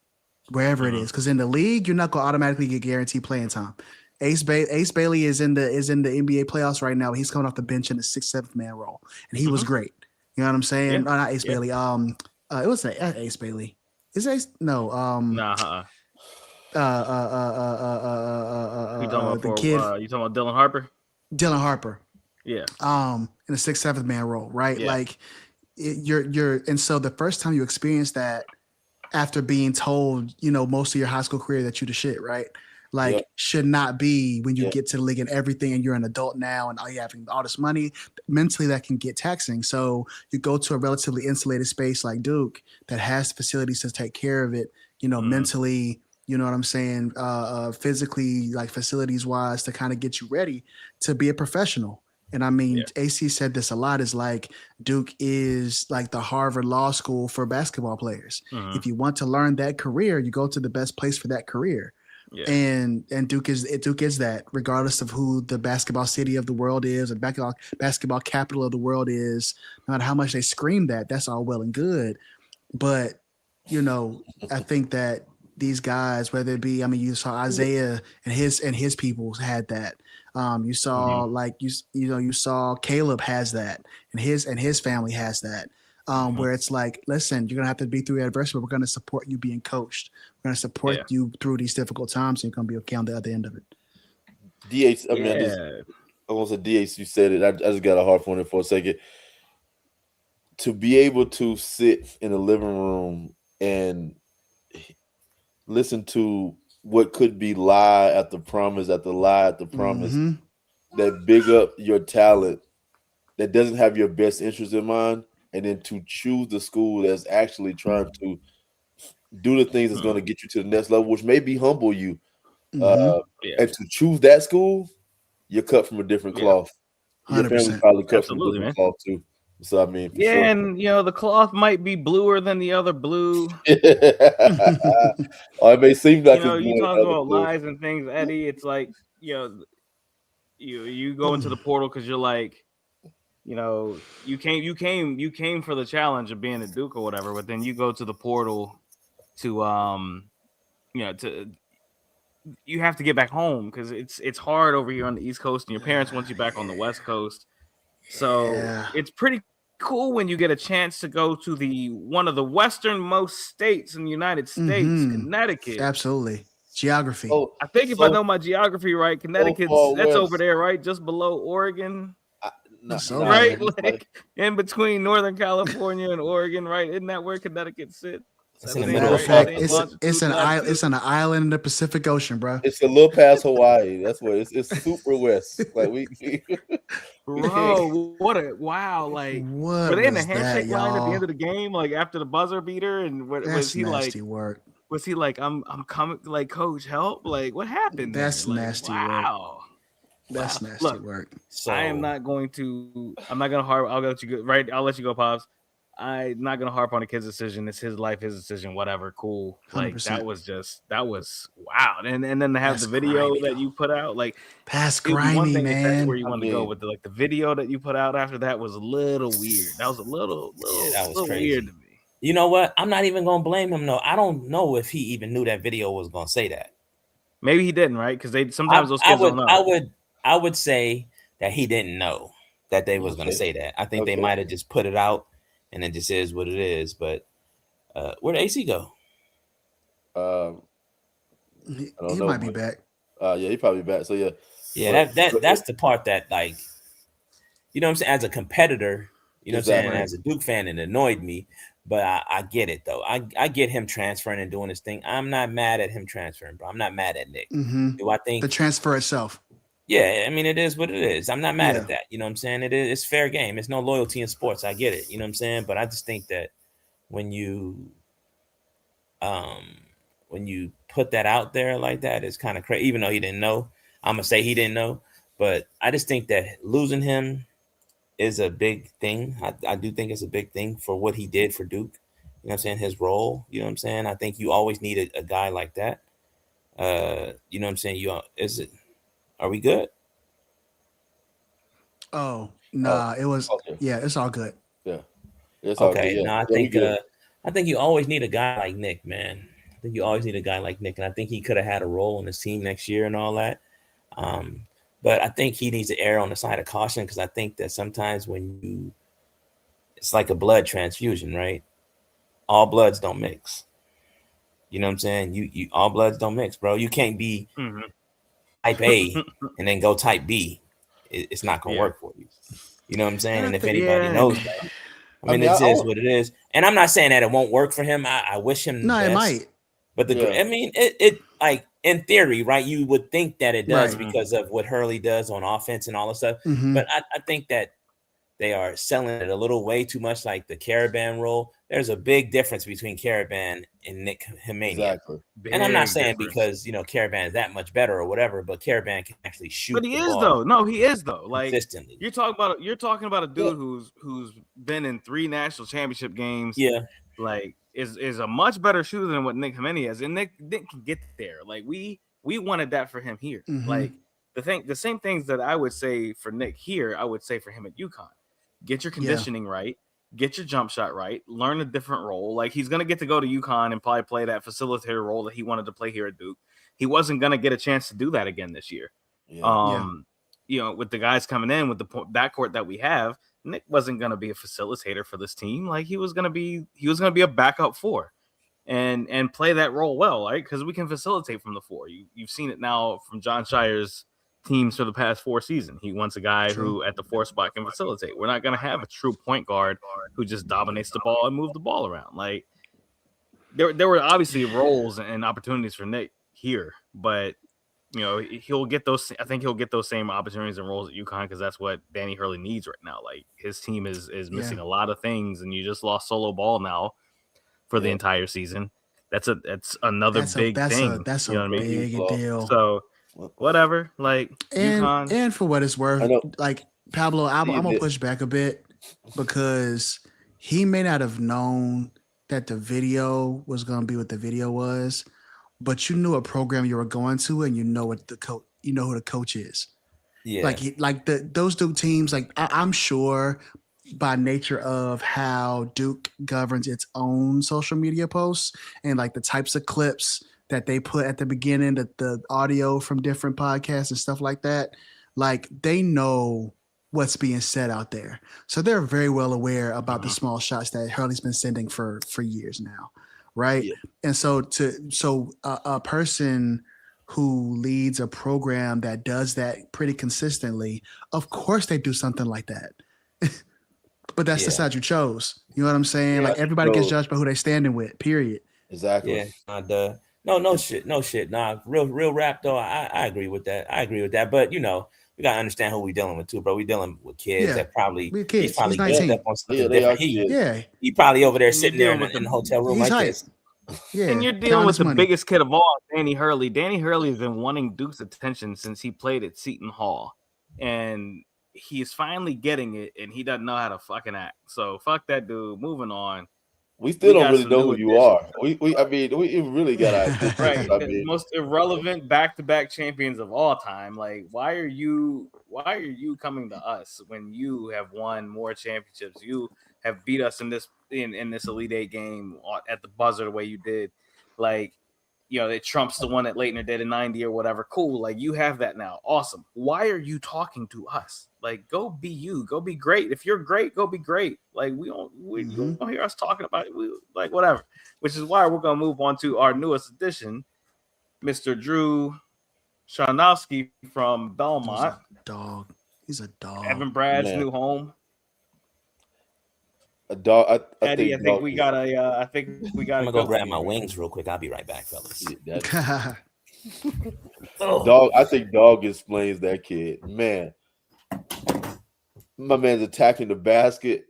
wherever it is. Because in the league, you're not going to automatically get guaranteed playing time. Ace Bailey is in the NBA playoffs right now. He's coming off the bench in the 6th, 7th man role, and he was great. You know what I'm saying? Yeah. No, not Ace Bailey. It was Ace Bailey. Is Ace? No. The kid. You talking about Dylan Harper? Dylan Harper. Yeah. In the 6th, 7th man role, right? Yeah. Like and so the first time you experience that after being told, most of your high school career that you the shit, right? Like should not be when you get to the league and everything and you're an adult now and you having all this money. Mentally that can get taxing. So you go to a relatively insulated space like Duke that has facilities to take care of it, mentally, you know what I'm saying? Physically, like facilities wise to kind of get you ready to be a professional. And I mean, AC said this a lot, is like Duke is like the Harvard Law School for basketball players. If you want to learn that career, you go to the best place for that career. Yeah. And Duke is that, regardless of who the basketball city of the world is or basketball capital of the world is, no matter how much they scream that's all well and good. But, I think that these guys, whether it be, you saw Isaiah and his people had that. You saw you saw Caleb has that, and his family has that. Where it's like, listen, you're gonna have to be through adversity, but we're gonna support you being coached. We're gonna support you through these difficult times, and you're gonna be okay on the other end of it. DH, I want to say DH. You said it. I just got a heart on it for a second. To be able to sit in the living room and listen to what could be lie after promise after lie after promise that big up your talent, that doesn't have your best interest in mind, and then to choose the school that's actually trying to do the things that's going to get you to the next level, which may be humble you, and to choose that school, you're cut from a different cloth. 100%. Your family probably cut from a different cloth too. So I mean, sure. And the cloth might be bluer than the other blue. Or it may seem like you talk about lies and things, Eddie. It's like you go into the portal because you're like, you came for the challenge of being a Duke or whatever, but then you go to the portal to you have to get back home because it's hard over here on the East Coast, and your parents want you back on the West Coast. So it's pretty cool when you get a chance to go to one of the westernmost states in the United States, Connecticut. Absolutely. Geography. I think if I know my geography right, Connecticut, that's over there, right? Just below Oregon. Right? Like in between Northern California and Oregon, right? Isn't that where Connecticut sits? It's an island in the Pacific Ocean, bro. It's a little past Hawaii. That's where it's super west. Like bro, wow! Like, were they in the handshake line at the end of the game, like after the buzzer beater? And was he like, work. Was he like, I'm coming, like, coach, help? Like, what happened? That's nasty work. That's nasty work. So I'm not going to harp. I'll let you go. Right, I'll let you go, Pops. I'm not gonna harp on the kid's decision. It's his life, his decision, whatever. Cool. Like 100%. that was wow. And then to have the video that you put out, like past grimy, man. That's where you want to go with the video that you put out after that was a little weird. That was a little weird to me. You know what? I'm not even gonna blame him. No, I don't know if he even knew that video was gonna say that. Maybe he didn't, right? Because sometimes those kids don't know. I would say that he didn't know that they was gonna say that. I think they might have just put it out. And it just is what it is. But where'd AC go? He might be back. Yeah, he probably back. So yeah. That's the part that, like, you know what I'm saying, as a competitor, you know what I'm saying, Exactly. as a Duke fan, it annoyed me. But I get it though. I get him transferring and doing his thing. I'm not mad at him transferring, bro. I'm not mad at Nick. Do I think The transfer itself? Yeah, I mean, it is what it is. I'm not mad Yeah. at that. You know what I'm saying? It's fair game. It's no loyalty in sports. I get it. You know what I'm saying? But I just think that when you put that out there like that, it's kind of crazy. Even though he didn't know, I'm gonna say he didn't know. But I just think that losing him is a big thing. I do think it's a big thing for what he did for Duke. You know what I'm saying? His role. You know what I'm saying? I think you always need a guy like that. You know what I'm saying? Are we good? Oh, nah, it was. Okay. Yeah, it's all good. Yeah. It's all Okay. good. Yeah. No, Yeah, we good. I think you always need a guy like Nick, man. I think you always need a guy like Nick, and I think he could have had a role in his team next year and all that. But I think he needs to err on the side of caution because I think that sometimes it's like a blood transfusion, right? All bloods don't mix. You know what I'm saying? You all bloods don't mix, bro. You can't be type A and then go type B. It's not gonna work for you. You know what I'm saying? And if anybody knows that, I mean, it is what it is. And I'm not saying that it won't work for him. I wish him the best. It might. But I mean, it like in theory, right? You would think that it does because of what Hurley does on offense and all this stuff. But I think that they are selling it a little way too much, like the Caravan role. There's a big difference between Caravan and Nick Himania. Exactly. And I'm not saying because Caravan is that much better or whatever, but Caravan can actually shoot. But he is though. No, he is though. Like consistently. You're talking about a dude who's been in 3 national championship games. Yeah. Like is a much better shooter than what Nick Himania is. And Nick can get there. Like we wanted that for him here. Like the same things that I would say for Nick here, I would say for him at UConn. Get your conditioning right. Get your jump shot right. Learn a different role. Like he's gonna get to go to UConn and probably play that facilitator role that he wanted to play here at Duke. He wasn't gonna get a chance to do that again this year. With the guys coming in with the backcourt that we have, Nick wasn't gonna be a facilitator for this team. Like he was gonna be a backup 4, and play that role well, right? Because we can facilitate from the 4. You've seen it now from Jon Scheyer's teams for the past 4 seasons. He wants a guy who at the 4 spot can facilitate. We're not going to have a true point guard who just dominates the ball and move the ball around. Like there were obviously roles and opportunities for Nick here, but he'll get those. I think he'll get those same opportunities and roles at UConn because that's what Danny Hurley needs right now. Like his team is missing a lot of things, and you just lost solo ball now for the entire season. That's another big thing. That's a big deal. So. Whatever, like UConn. And for what it's worth, like Pablo, I'm gonna push back a bit because he may not have known that the video was gonna be what the video was, but you knew a program you were going to, and you know what who the coach is. Yeah, those Duke teams. Like I'm sure by nature of how Duke governs its own social media posts and like the types of clips that they put at the beginning, the audio from different podcasts and stuff like that, like they know what's being said out there. So they're very well aware about the small shots that Hurley's been sending for years now, right? Yeah. And so a person who leads a program that does that pretty consistently, of course they do something like that. But that's the side you chose. You know what I'm saying? Like everybody gets judged by who they're standing with, period. Exactly. Yeah. No shit. Nah, real rap though. I agree with that. But we gotta understand who we dealing with too, bro. We dealing with kids that probably he's probably built up on something different. He probably over there sitting there in the hotel room like this. Yeah, and you're dealing with the biggest kid of all, Danny Hurley. Danny Hurley has been wanting Duke's attention since he played at Seton Hall, and he's finally getting it, and he doesn't know how to fucking act. So fuck that dude. Moving on. We still don't really know who you are. We really got right. Most irrelevant back-to-back champions of all time. Like, why are you coming to us when you have won more championships? You have beat us in this Elite Eight game at the buzzer the way you did. Like, it trumps the one that Leitner did in 90 or whatever. Cool. Like, you have that now. Awesome. Why are you talking to us? Like, go be you. Go be great. If you're great, go be great. Like, you don't hear us talking about it. Whatever. Which is why we're going to move on to our newest addition, Mr. Drew Scharnowski from Belmont. Dog. He's a dog. Evan Brad's new home. A dog. I Eddie, think we got a. I think we got. I'm gonna go grab my wings real quick. I'll be right back, fellas. Dog. I think dog explains that kid. Man, my man's attacking the basket.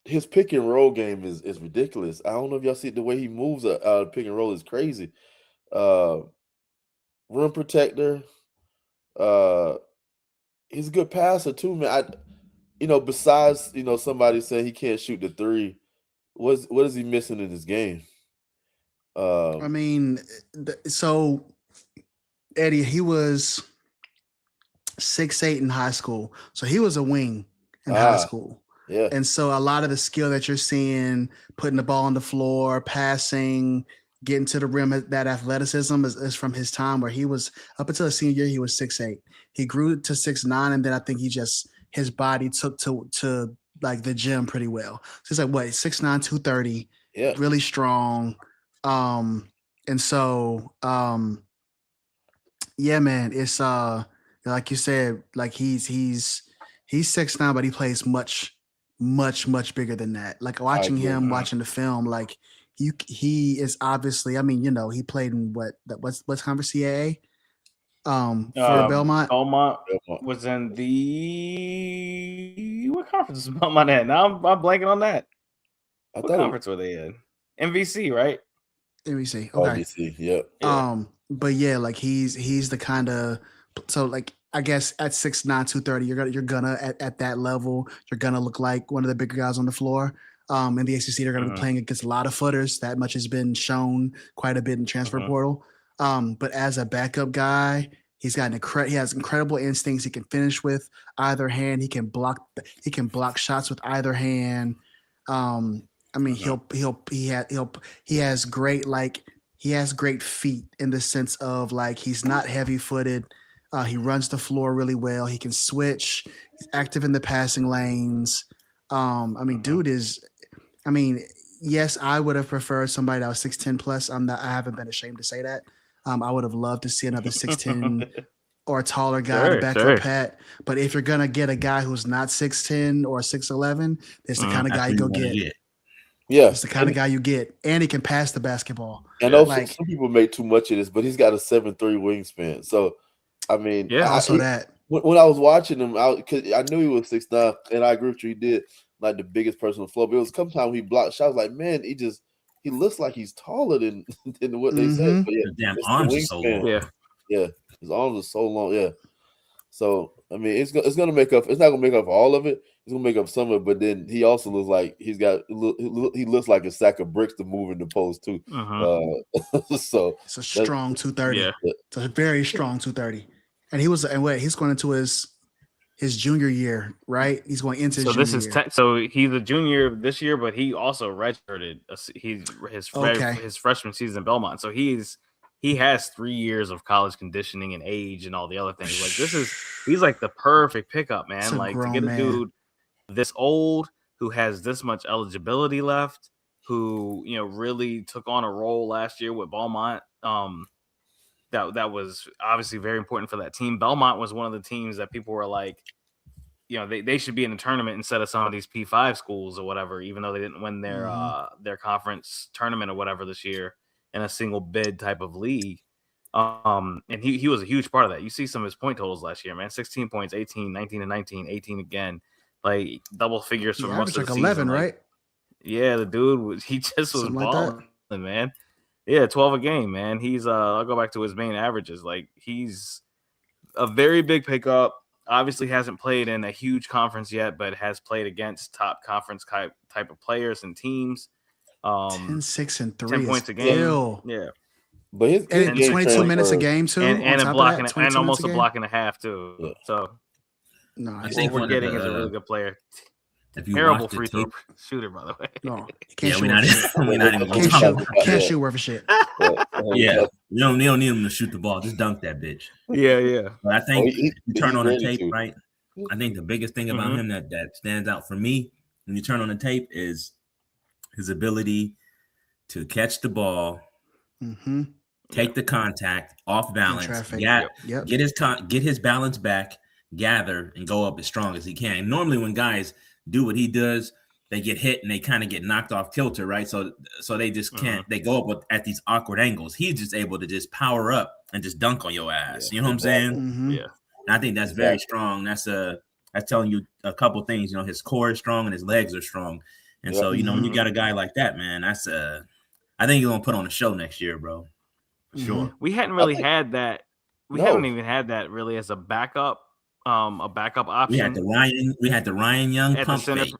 His pick and roll game is ridiculous. I don't know if y'all see the way he moves. Pick and roll is crazy. Rim protector. He's a good passer too, man. Besides somebody saying he can't shoot the three, what is he missing in his game? I mean, so Eddie, he was 6'8" in high school, so he was a wing in high school. Yeah. And so a lot of the skill that you're seeing, putting the ball on the floor, passing, getting to the rim, that athleticism is from his time where he was up until the senior year, he was 6'8". He grew to 6'9", and then I think his body took to like the gym pretty well. So he's like, 6'9", 230, yeah, really strong. And so yeah, man, it's like you said, like he's 6'9", but he plays much bigger than that. Like watching him, watching the film, like he is obviously, I mean, he played in what's conference CAA? For Belmont. Belmont was in the what conference is Belmont at? Now I'm blanking on that. What conference were they in? MVC, right? MVC. Okay. MVC, yep. Yeah. But yeah, like he's the kind of, so like I guess at 6'9", 230, you're gonna at that level, you're gonna look like one of the bigger guys on the floor. In the ACC, they're gonna be playing against a lot of footers. That much has been shown quite a bit in the transfer portal. But as a backup guy, he has incredible instincts. He can finish with either hand. He can block shots with either hand. I mean, he has great feet in the sense of like he's not heavy footed. He runs the floor really well. He can switch. He's active in the passing lanes. I mean, dude is. I mean, yes, I would have preferred somebody that was 6'10" plus. I haven't been ashamed to say that. I would have loved to see another 6'10" or taller guy to back up Pat. But if you're gonna get a guy who's not 6'10" or 6'11", that's the kind of guy you go get. Yeah, it's the kind of guy you get, and he can pass the basketball. And also, some people make too much of this, but he's got a 7'3" wingspan. So, I mean, that when I was watching him, because I knew he was 6'9", and I agree with you, he did like the biggest person on the floor. But it was come time he blocked shots. Like, man, he looks like he's taller than what they said. But yeah, damn arms are so long. Yeah, his arms are so long. Yeah. So I mean, it's gonna make up. It's not gonna make up all of it. It's gonna make up some of it. But then he also looks like he looks like a sack of bricks to move in the post too. So it's a strong 230. Yeah. It's a very strong 230. And he's going into his junior year, right? He's going into his junior year. So he's a junior this year, but he also redshirted his freshman season in Belmont. So he has 3 years of college conditioning and age and all the other things. Like he's like the perfect pickup, man. Like to get a dude this old who has this much eligibility left, who really took on a role last year with Belmont. That was obviously very important for that team. Belmont was one of the teams that people were like, they should be in the tournament instead of some of these P5 schools or whatever, even though they didn't win their conference tournament or whatever this year in a single bid type of league. And he was a huge part of that. You see some of his point totals last year, man. 16 points, 18, 19 and 19, 18 again. Like double figures for most of the season. 11, right? Yeah, the dude was balling, like man. Yeah, 12 a game, man. He's I'll go back to his main averages. Like he's a very big pickup. Obviously hasn't played in a huge conference yet, but has played against top conference type of players and teams. 10, 6, and 3. 10 points a game. Ill. Yeah. But his 22 minutes a game too. And a block and almost a block and a half too. Yeah. So I think we're getting is a really good player. If you terrible free throw shooter, by the way. No, we're not even can't shoot worth a shit. Yeah, you don't need him to shoot the ball. Just dunk that bitch. Yeah. But I think if you turn on the tape, right? I think the biggest thing about him that stands out for me when you turn on the tape is his ability to catch the ball, take the contact off balance, get his balance back, gather, and go up as strong as he can. And normally when guys do what he does, they get hit and they kind of get knocked off kilter, right? So they just can't. They go up at these awkward angles. He's just able to just power up and just dunk on your ass. You know what I'm saying? Mm-hmm. Yeah. And I think that's very strong. That's telling you a couple things. You know, his core is strong and his legs are strong. And so, you know, when you got a guy like that, man, that's I think you're gonna put on a show next year, bro. For sure. We hadn't really had that. We haven't even had that really as a backup option. We had the Ryan Young at pump the center. fake.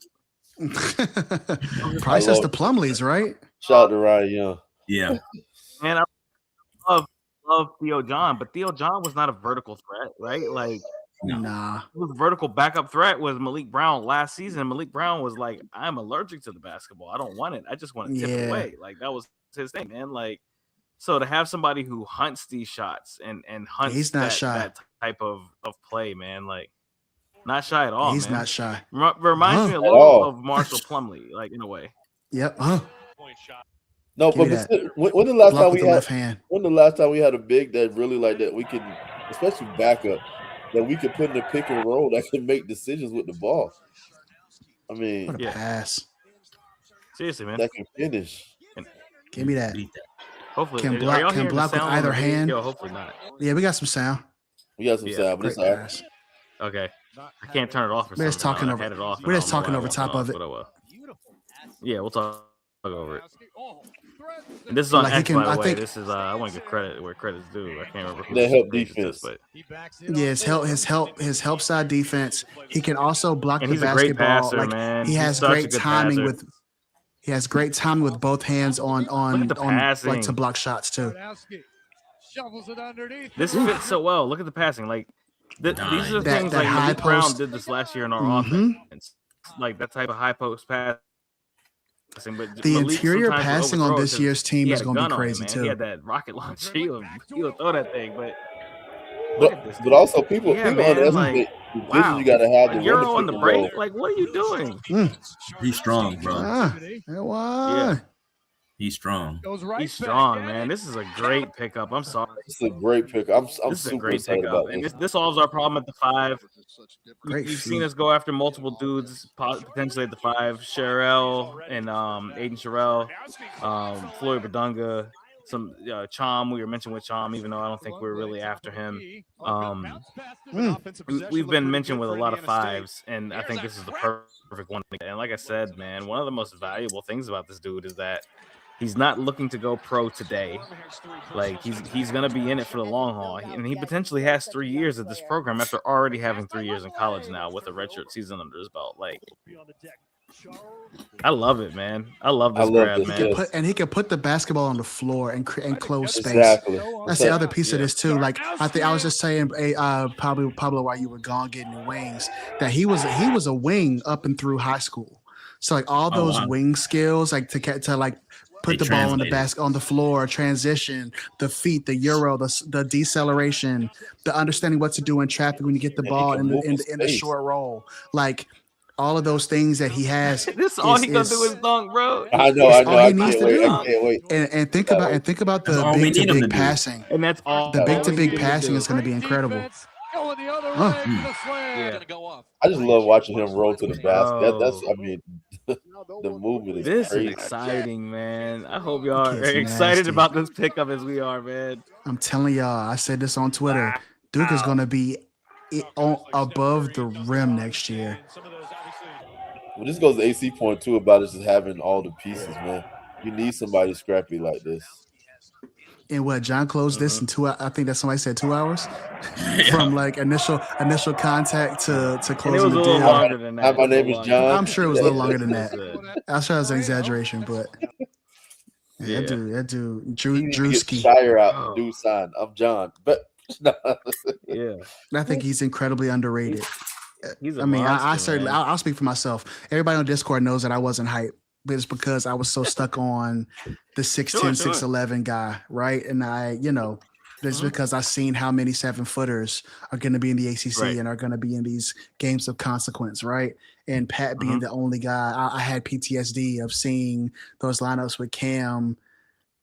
Probably says the Plumleys, right? Shout out to Ryan Young. Yeah. And I love Theo John, but Theo John was not a vertical threat, right? Like, nah. The vertical backup threat was Malik Brown last season. Malik Brown was like, I'm allergic to the basketball. I don't want it. I just want to tip it away. Like, that was his thing, man. Like, so to have somebody who hunts these shots and hunts that type of play, man, like, not shy at all. He's man. not shy. Reminds me a little of Marshall Plumlee, like, in a way. Yep. No, but when the last time we had when the last time we had a big that really like that we could, especially backup, that we could put in a pick and roll that could make decisions with the ball. I mean, what a pass. Seriously, man. That can finish. Give me that. Hopefully, can block with either hand. Yo, hopefully not. Yeah, we got some sound. We got some sound, but it's all right. Okay, I can't turn it off. We're just talking over. We're just talking over top of it. Yeah, we'll talk over it. And this is on X, by the way. This is I want to give credit where credit's due. I can't remember who they help defense, but his help side defense. He can also block the basketball. Great passer, man. He has great timing with. He has great timing with both hands on like to block shots too. This fits so well. Look at the passing. Like these are the things like Malik Brown did this last year in our offense. Like that type of high post pass. But the interior passing on this year's team is going to be crazy too. He had that rocket launch. He would throw that thing, but also people underestimate the vision you got to have. Euro on the break. Like, what are you doing? He's strong, bro. He's strong. He's strong, man. This is a great pickup. I'm sorry. This is a great pickup. I'm this is super a great pickup. And this solves our problem at the 5. You've seen us go after multiple dudes potentially at the 5. Sherrill and Aiden Sherrill, Floyd Badunga, some Chom. We were mentioned with Chom, even though I don't think we're really after him. We've been mentioned with a lot of 5s, and I think this is the perfect one. And like I said, man, one of the most valuable things about this dude is that he's not looking to go pro today. Like he's going to be in it for the long haul, and he potentially has 3 years of this program after already having 3 years in college now with a redshirt season under his belt. Like, I love it, man. I love this grab, man. He can put the basketball on the floor and close space. Exactly. That's the other piece of this too. Like I was just saying, Pablo, while you were gone getting your wings, that he was a wing up and through high school. So like all those wing skills, like to like put the ball in the basket on the floor, transition, the feet, the euro, the deceleration, the understanding what to do in traffic when you get the ball in the short roll, like all of those things that he has. This all he gonna do is dunk, bro. I know. All he needs to do. I can't wait. And think about the big to big passing. And that's all. The big to big passing is going to be incredible. Yeah. I just love watching him roll to the basket. That's I mean, the movement is this crazy. Is exciting, man. I hope y'all are excited about this pickup as we are, man. I'm telling y'all, I said this on Twitter. Duke is going to be above the rim next year. Well, this goes to AC point too about us just having all the pieces, man. You need somebody scrappy like this. And what John closed this in 2 hours. I think that somebody said 2 hours from like initial contact to closing the deal. Longer than that. My name is John. I'm sure it was a little longer than that. I'm sure it was an exaggeration, but that dude, Drewski. Scheyer out, dude sign. I'm John, but I think he's incredibly underrated. I'll speak for myself. Everybody on Discord knows that I wasn't hyped, but it's because I was so stuck on the 6'10", 6'11" guy, right? And it's because I've seen how many 7-footers are going to be in the ACC and are going to be in these games of consequence, right? And Pat being the only guy, I had PTSD of seeing those lineups with Cam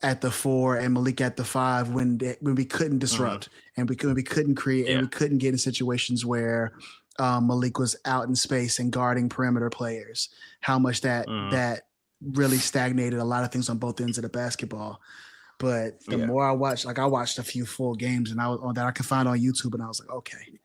at the 4 and Malik at the 5 when we couldn't disrupt and we couldn't create and we couldn't get in situations where Malik was out in space and guarding perimeter players. How much that really stagnated a lot of things on both ends of the basketball. But the more I watched, I watched a few full games and that I could find on YouTube, and I was like, okay,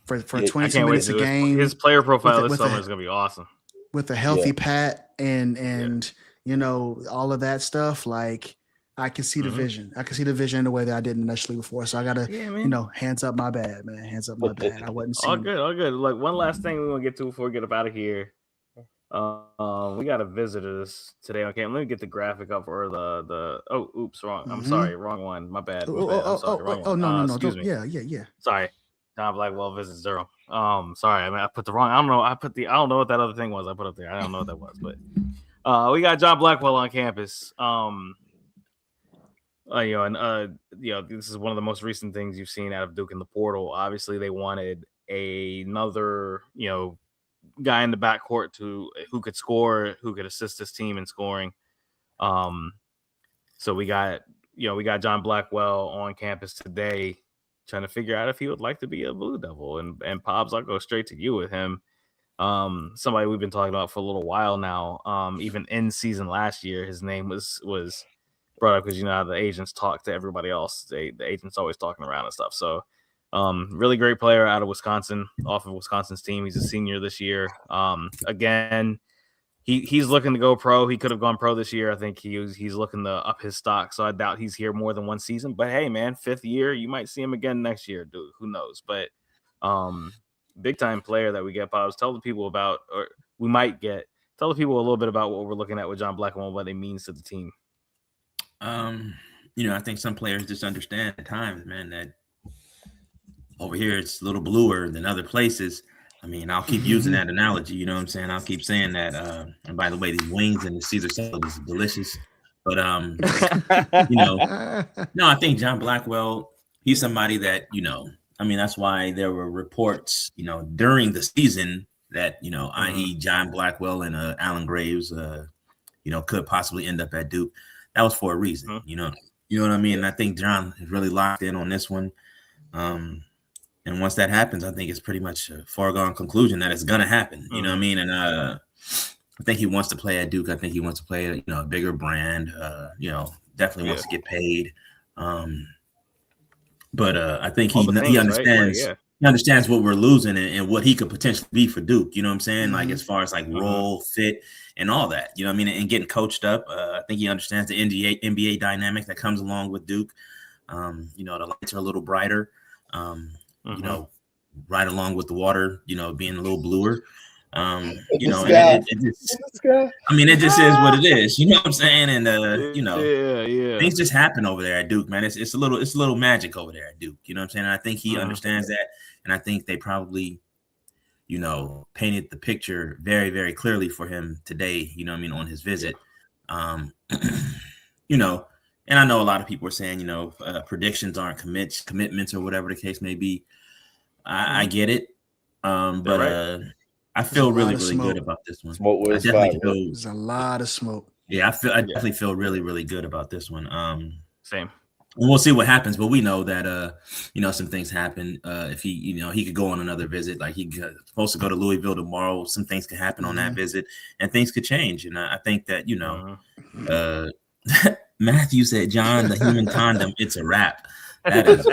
for 22 minutes a game, his player profile this summer is gonna be awesome with a healthy Pat and you know, all of that stuff. Like, I can see the vision. I can see the vision in a way that I didn't initially before. So I gotta, you know, hands up my bad, man. Hands up my bad. I wasn't seeing all good. Like, one last thing we want to get to before we get up out of here. We got a visitors today. Okay, let me get the graphic up or wrong. I'm sorry, wrong one. My bad. No. Excuse me. Yeah. Sorry. John Blackwell visits Durham. Sorry. I mean, I put the wrong. I don't know what that other thing was I put up there. I don't know what that was, but we got John Blackwell on campus. This is one of the most recent things you've seen out of Duke in the portal. Obviously, they wanted another, guy in the backcourt who could score, who could assist his team in scoring. So we got John Blackwell on campus today, trying to figure out if he would like to be a Blue Devil. And Pops, I'll go straight to you with him. Somebody we've been talking about for a little while now. Even in season last year, his name was brought up because you know how the agents talk to everybody else. The agents always talking around and stuff. So really great player out of Wisconsin, off of Wisconsin's team. He's a senior this year. Again, he's looking to go pro. He could have gone pro this year. I think he's looking to up his stock. So I doubt he's here more than one season. But hey, man, 5th year, you might see him again next year, dude. Who knows? But big time player that we get. Pops, tell the people about, or we might get. Tell the people a little bit about what we're looking at with John Blackwell and what it means to the team. I think some players just understand at times, man, that over here it's a little bluer than other places. I mean, I'll keep using that analogy, you know what I'm saying? I'll keep saying that. And by the way, these wings and the Caesar salad is delicious. But no, I think John Blackwell, he's somebody that, that's why there were reports, during the season that, i.e. John Blackwell and Alan Graves, could possibly end up at Duke. That was for a reason, you know what I mean? And I think John is really locked in on this one. And once that happens, I think it's pretty much a foregone conclusion that it's going to happen. You know what I mean? And I think he wants to play at Duke. I think he wants to play at, a bigger brand, definitely wants to get paid. But I think he understands. Right? He understands what we're losing and what he could potentially be for Duke. You know what I'm saying? Like, as far as like role, fit, and all that, and getting coached up. I think he understands the NBA dynamic that comes along with Duke. The lights are a little brighter, right along with the water, being a little bluer. It just is what it is. You know what I'm saying? And things just happen over there at Duke, man. It's a little magic over there at Duke. You know what I'm saying? And I think he understands that, and I think they probably, painted the picture very, very clearly for him today. On his visit. And I know a lot of people are saying, predictions aren't commitments or whatever the case may be. I get it, but I feel really, really good about this one. There's a lot of smoke. Yeah, I definitely feel really, really good about this one. Same. We'll see what happens, but we know that some things happen. If he, he could go on another visit, like he's supposed to go to Louisville tomorrow. Some things could happen on that visit, and things could change. And I think that Matthew said, "John, the human condom, it's a wrap." That is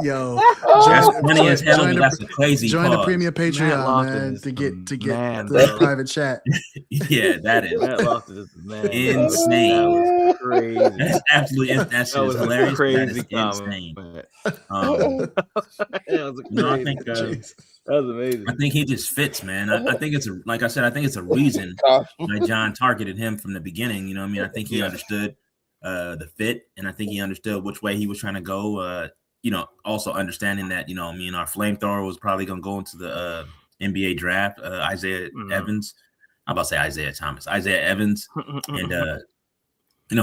Yo, that's funny as hell. That's a crazy. Join the premium Patreon, man, to get the private chat. Yeah, that is insane. That was crazy. That's absolutely that's hilarious. Crazy, insane. I think that was amazing. I think he just fits, man. I think it's like I said. I think it's a reason why John targeted him from the beginning. I think he understood the fit, and I think he understood which way he was trying to go. Also understanding that, our flamethrower was probably going to go into the NBA draft, Isaiah Evans. I'm about to say Isaiah Thomas, Isaiah Evans. And,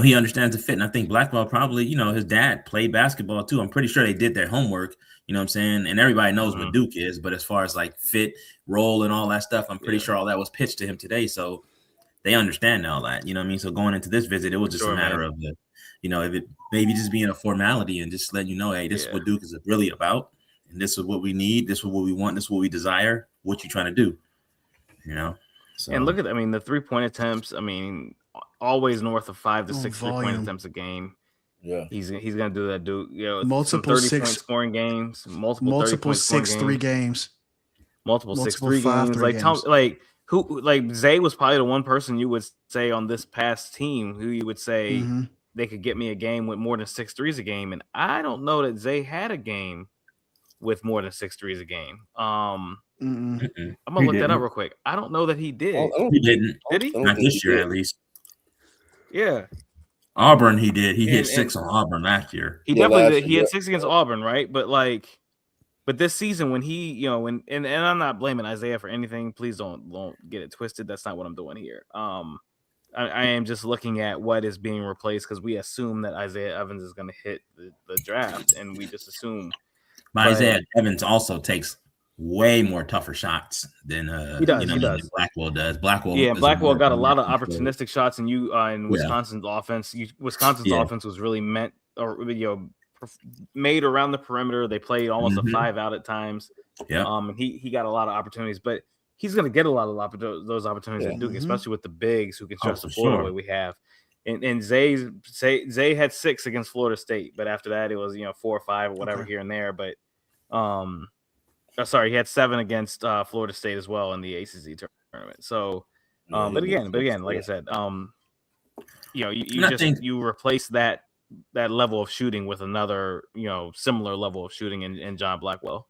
he understands the fit. And I think Blackwell probably, his dad played basketball too. I'm pretty sure they did their homework, you know what I'm saying? And everybody knows what Duke is. But as far as like fit, role, and all that stuff, I'm pretty sure all that was pitched to him today. So, they understand all that. You know what I mean? So going into this visit, it was just a matter of the, if it maybe just being a formality and just letting you know, hey, this is what Duke is really about, and this is what we need, this is what we want, this is what we desire. What you trying to do? So. And look at, the 3-point attempts. Always north of 5 to 6 3-point attempts a game. Yeah, he's gonna do that. Multiple 30-point scoring games, multiple 6-3 games, multiple 6-3 games. Who Zay was probably the one person you would say on this past team who you would say they could get me a game with more than 6 threes a game, and I don't know that Zay had a game with more than 6 threes a game. I'm gonna look that up real quick. I don't know that he did. He didn't. Did he? Not this year, at least. Yeah. Auburn, he did. He hit 6 on Auburn last year. He definitely did. He had 6 against Auburn, right? But this season when he, and I'm not blaming Isaiah for anything. Please don't get it twisted. That's not what I'm doing here. I am just looking at what is being replaced because we assume that Isaiah Evans is going to hit the draft, and we just assume. But Isaiah Evans also takes way more tougher shots than he does. Blackwell does. Blackwell got a lot of opportunistic shots, and in Wisconsin's offense. Wisconsin's offense was really made around the perimeter. They played almost a 5 out at times. Yeah. And he got a lot of opportunities, but he's going to get a lot of those opportunities at Duke, especially with the bigs who can stretch the floor the way we have. And Zay had 6 against Florida State, but after that it was 4 or 5 or whatever here and there. But he had 7 against Florida State as well in the ACC tournament. So, but again, like I said, you replace that level of shooting with another similar level of shooting in John Blackwell.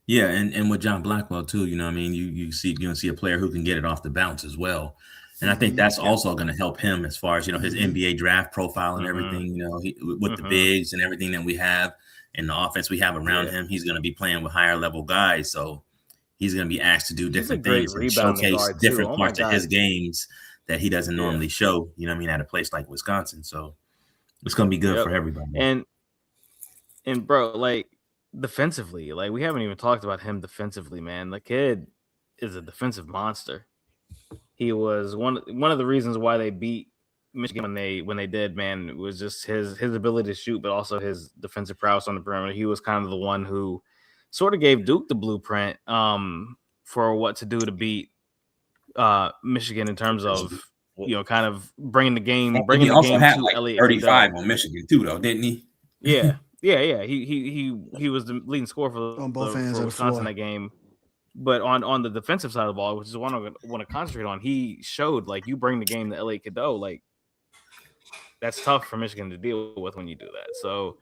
Yeah, and with John Blackwell too, you see a player who can get it off the bounce as well. And I think that's also going to help him as far as, his NBA draft profile and everything, with the bigs and everything that we have and the offense we have around him. He's going to be playing with higher level guys. So he's going to be asked to do different things and showcase different parts of his games that he doesn't normally show, at a place like Wisconsin. So it's going to be good for everybody. And bro, defensively, we haven't even talked about him defensively, man. The kid is a defensive monster. He was one of the reasons why they beat Michigan when they did, man. It was just his ability to shoot, but also his defensive prowess on the perimeter. He was kind of the one who sort of gave Duke the blueprint for what to do to beat Michigan in terms of kind of bringing the game. He also had to 35 on Michigan too, though, didn't he? Yeah. He was the leading scorer for Wisconsin that game. But on the defensive side of the ball, which is what I want to concentrate on, he showed you bring the game to LA Cadeau, that's tough for Michigan to deal with when you do that. So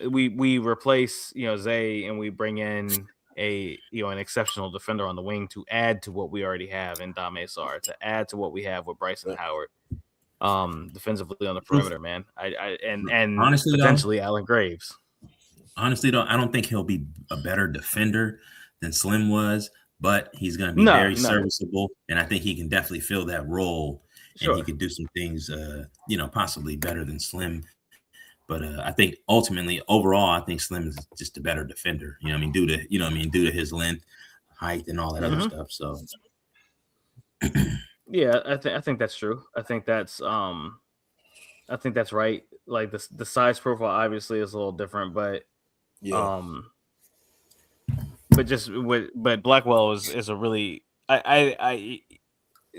we replace Zay and we bring in an exceptional defender on the wing to add to what we already have in Dame Sarr, to add to what we have with Bryson Howard. Defensively on the perimeter, man. And honestly, potentially Allen Graves. Honestly, though, I don't think he'll be a better defender than Slim was, but he's going to be very serviceable, and I think he can definitely fill that role, and he could do some things, possibly better than Slim. But I think ultimately, overall, I think Slim is just a better defender. Due to his length, height, and all that other stuff. So. Yeah, I think that's true. I think that's right. The size profile obviously is a little different, but but Blackwell is a really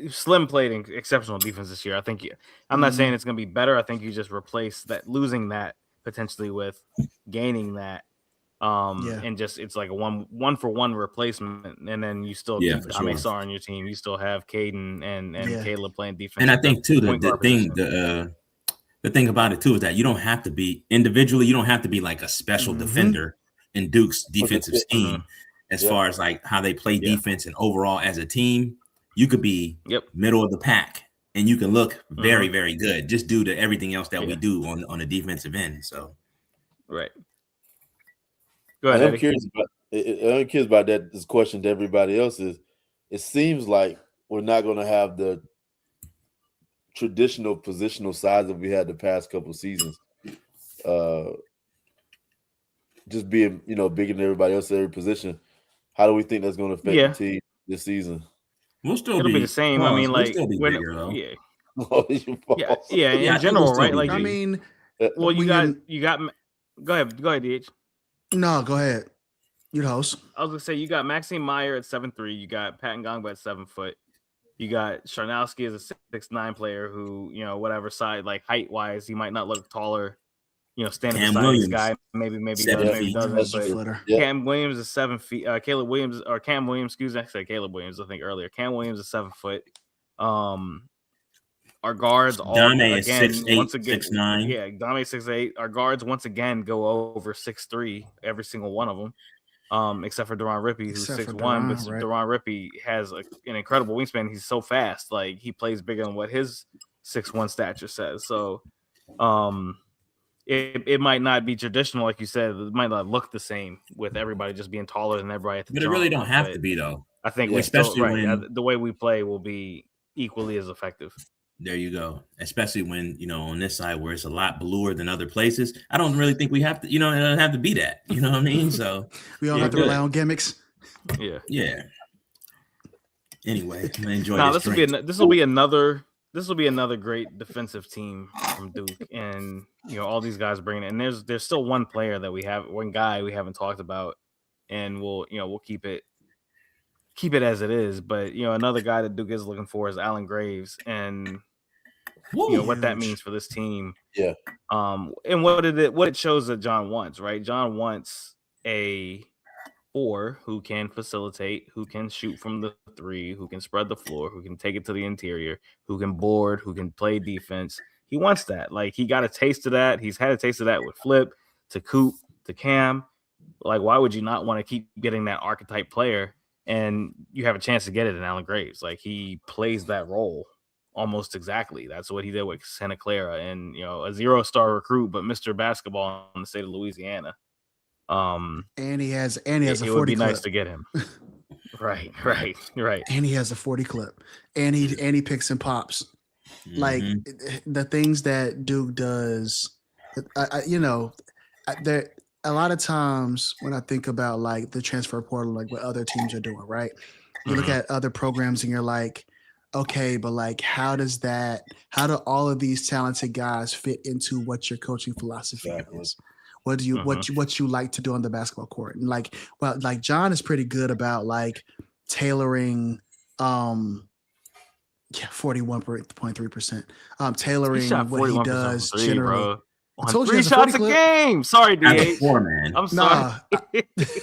Slim played in exceptional defense this year. I think I'm not saying it's going to be better. I think you just replace losing that potentially with gaining that. And just it's like a one for one replacement, and then you still keep Dame Sarr on your team. You still have Cayden and Caleb playing defense. And I think too the thing about it too is that you don't have to be individually. You don't have to be like a special defender in Duke's defensive scheme. As far as how they play defense and overall as a team, you could be middle of the pack and you can look very, very good just due to everything else that we do on the defensive end. So, right. Go ahead, I'm curious about that. This question to everybody else is: it seems like we're not going to have the traditional positional size that we had the past couple of seasons. Just being, bigger than everybody else at every position. How do we think that's going to affect the team this season? We'll still it'll be the same. Pause. I mean, like we'll still be when bigger though. Yeah. In general, right? Like, I mean, well, you got. Go ahead, DH. No, go ahead. You're the host. I was gonna say you got Maxime Meyer at 7'3". You got Patton Gonga at 7 foot. You got Scharnowski as a 6'9" player who, whatever side, like height wise, he might not look taller. Standing Cam beside Williams. this guy, maybe does, maybe doesn't. But Cam Williams is 7 feet. Cam Williams, excuse me, I said Caleb Williams, I think earlier. Cam Williams is 7 foot. Our guards all Dame again, is 6'8", once again, 6'9". Yeah, Dame 6'8". Our guards once again go over 6'3", every single one of them. Except for Deron Rippey, who's 6'1", but right? Deron Rippey has an incredible wingspan. He's so fast, like he plays bigger than what his 6'1" stature says. So, it might not be traditional, like you said. It might not look the same with everybody just being taller than everybody at the But jump, it really don't have to be though. I think especially when the way we play will be equally as effective. There you go. Especially when, on this side where it's a lot bluer than other places. I don't really think we have to, it doesn't have to be that. You know what I mean? So we all have to rely on gimmicks. Yeah. Yeah. Anyway, I enjoy this. This will be another great defensive team from Duke. And, all these guys bringing it. And there's still one guy we haven't talked about, and we'll keep it as it is. But another guy that Duke is looking for is Allen Graves, and what that means for this team. Yeah. And what it shows that John wants, right? John wants a 4 who can facilitate, who can shoot from the 3, who can spread the floor, who can take it to the interior, who can board, who can play defense. He wants that. Like, he got a taste of that. He's had a taste of that with Flip, to Coop, to Cam. Like, why would you not want to keep getting that archetype player? And you have a chance to get it in Allen Graves. Like, he plays that role almost exactly. That's what he did with Santa Clara, and a 0-star recruit, but Mr. Basketball in the state of Louisiana. And he has a 40 clip. It would be clip. nice to get him. Right. And he has a 40 clip, and he picks and pops. Mm-hmm. Like, the things that Duke does, there. A lot of times when I think about like the transfer portal, like what other teams are doing, right? You look at other programs and you're like, okay, but like, how do all of these talented guys fit into what your coaching philosophy is? What do you, what you like to do on the basketball court? And like, well, like John is pretty good about like tailoring, 41.3%, tailoring what he does generally. Bro. I told 3 shots a game. Sorry, DH. At the 4, man. I'm sorry.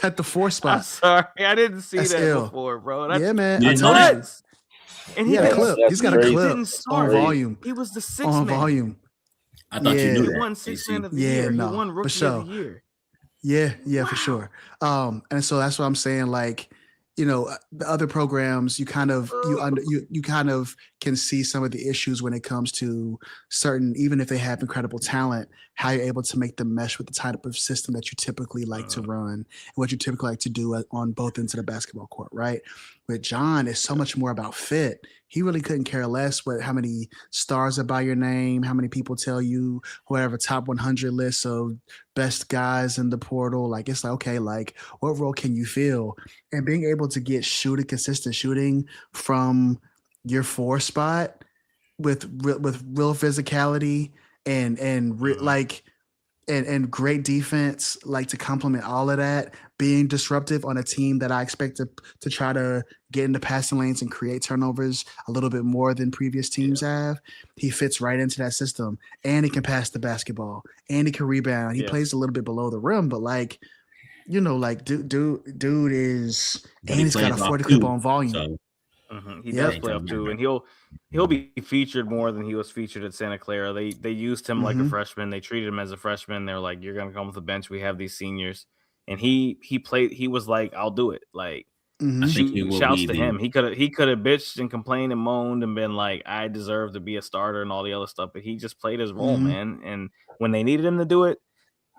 At the 4 spot. I'm sorry. I didn't see that before, bro. Yeah, man. I told you. And he got a clip. He's got a clip on volume. He was the 6th on man. volume. I thought you knew that. He won 6th man of the year. No, he won rookie of the year. Yeah, for sure. And so that's what I'm saying. Like, the other programs, you kind of can see some of the issues when it comes to certain, even if they have incredible talent, how you're able to make them mesh with the type of system that you typically like to run and what you typically like to do on both ends of the basketball court, right? But John is so much more about fit. He really couldn't care less how many stars are by your name, how many people tell you whatever top 100 lists of best guys in the portal. Like, it's like, okay, like what role can you fill? And being able to get consistent shooting from your 4 spot with real physicality and great defense, like to complement all of that, being disruptive on a team that I expect to try to get into passing lanes and create turnovers a little bit more than previous teams have. He fits right into that system, and he can pass the basketball, and he can rebound. He plays a little bit below the rim, but like, dude is, and he's got a 40 clip on volume. So. He does play up too, and he'll be featured more than he was featured at Santa Clara. They used him like a freshman. They treated him as a freshman. They're like, you're gonna come with the bench. We have these seniors, and he played. He was like, I'll do it. Like, shouts to him. He could have bitched and complained and moaned and been like, I deserve to be a starter and all the other stuff. But he just played his role, man. And when they needed him to do it,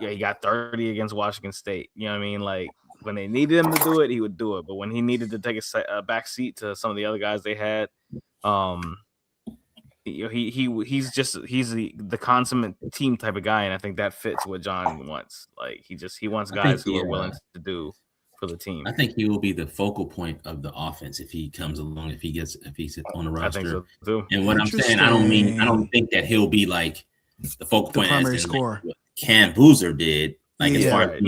he got 30 against Washington State. You know what I mean? Like, when they needed him to do it, he would do it. But when he needed to take a back seat to some of the other guys they had, he's the consummate team type of guy, and I think that fits what John wants. Like, he wants guys who are willing to do for the team. I think he will be the focal point of the offense if he comes along, if he's on the roster. I think so too. And what I'm saying, I don't think that he'll be like the focal point primary as in scorer. like what Cayden Boozer did, like as far as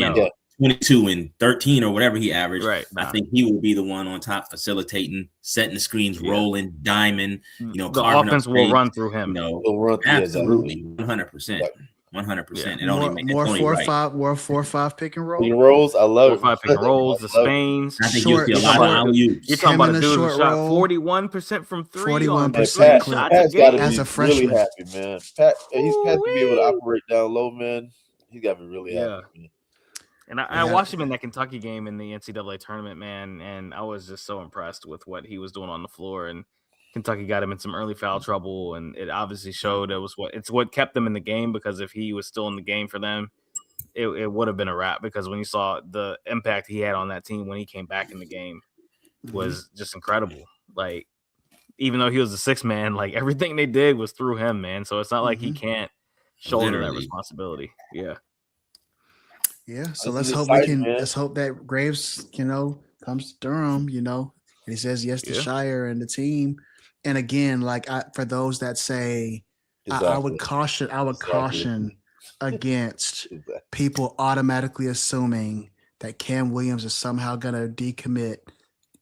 22 and 13 or whatever he averaged. Right. I think he will be the one on top, facilitating, setting the screens, rolling, diamond. The offense will run through him. Absolutely, 100%. 100%. And more 4-5 pick and roll. Pick and rolls, I love 4-5 pick and rolls, the Spains. I think you'll see a lot of alley-oops. You're talking about a dude who shot 41% from 3. 41% Pat's got to as be a freshman. really happy, man. Pat to be able to operate down low, man. He's got to be really happy. Man. And I watched him in that Kentucky game in the NCAA tournament, man, and I was just so impressed with what he was doing on the floor. And Kentucky got him in some early foul trouble, and it obviously showed it's what kept them in the game, because if he was still in the game for them, it would have been a wrap, because when you saw the impact he had on that team when he came back in the game was just incredible. Like, even though he was the sixth man, like everything they did was through him, man. So it's not like he can't shoulder that responsibility. Yeah. Yeah. So let's hope that Graves, comes to Durham, and he says yes to Scheyer and the team. And again, like for those that say, I would caution against people automatically assuming that Cam Williams is somehow going to decommit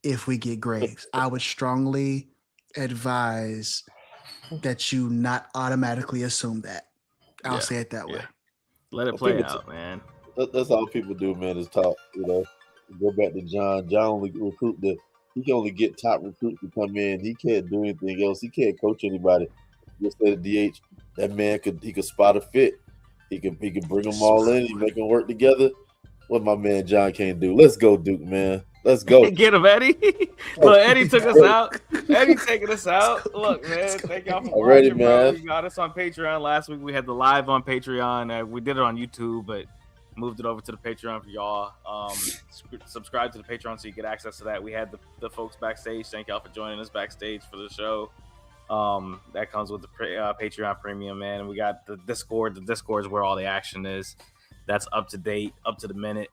if we get Graves. I would strongly advise that you not automatically assume that. I'll say it that way. Let it play out, man. That's all people do, man, is talk. Go back to John. John only he can only get top recruits to come in. He can't do anything else. He can't coach anybody. Just at the DH, that man could spot a fit. He could bring them all in. He make them work together. What my man John can't do. Let's go, Duke, man. Let's go. Get him, Eddie. Look, Eddie took us out. Eddie taking us out. Look, man. Thank y'all for watching, man. You got us on Patreon last week. We had the live on Patreon. We did it on YouTube, but moved it over to the Patreon for y'all. Subscribe to the Patreon so you get access to that. We had the folks backstage. Thank y'all for joining us backstage for the show. That comes with the Patreon premium, man. And we got the Discord. The Discord is where all the action is. That's up to date, up to the minute.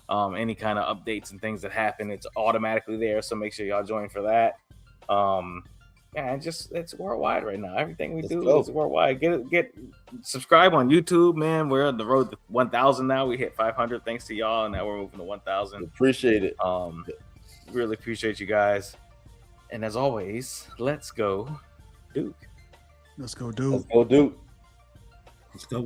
Any kind of updates and things that happen, it's automatically there. So make sure y'all join for that. It's worldwide right now. Everything we do is worldwide. Get subscribe on YouTube, man. We're on the road to 1,000 now. We hit 500 thanks to y'all, and now we're moving to 1,000. Appreciate it. Really appreciate you guys. And as always, let's go Duke. Let's go Duke. Let's go Duke. Let's go.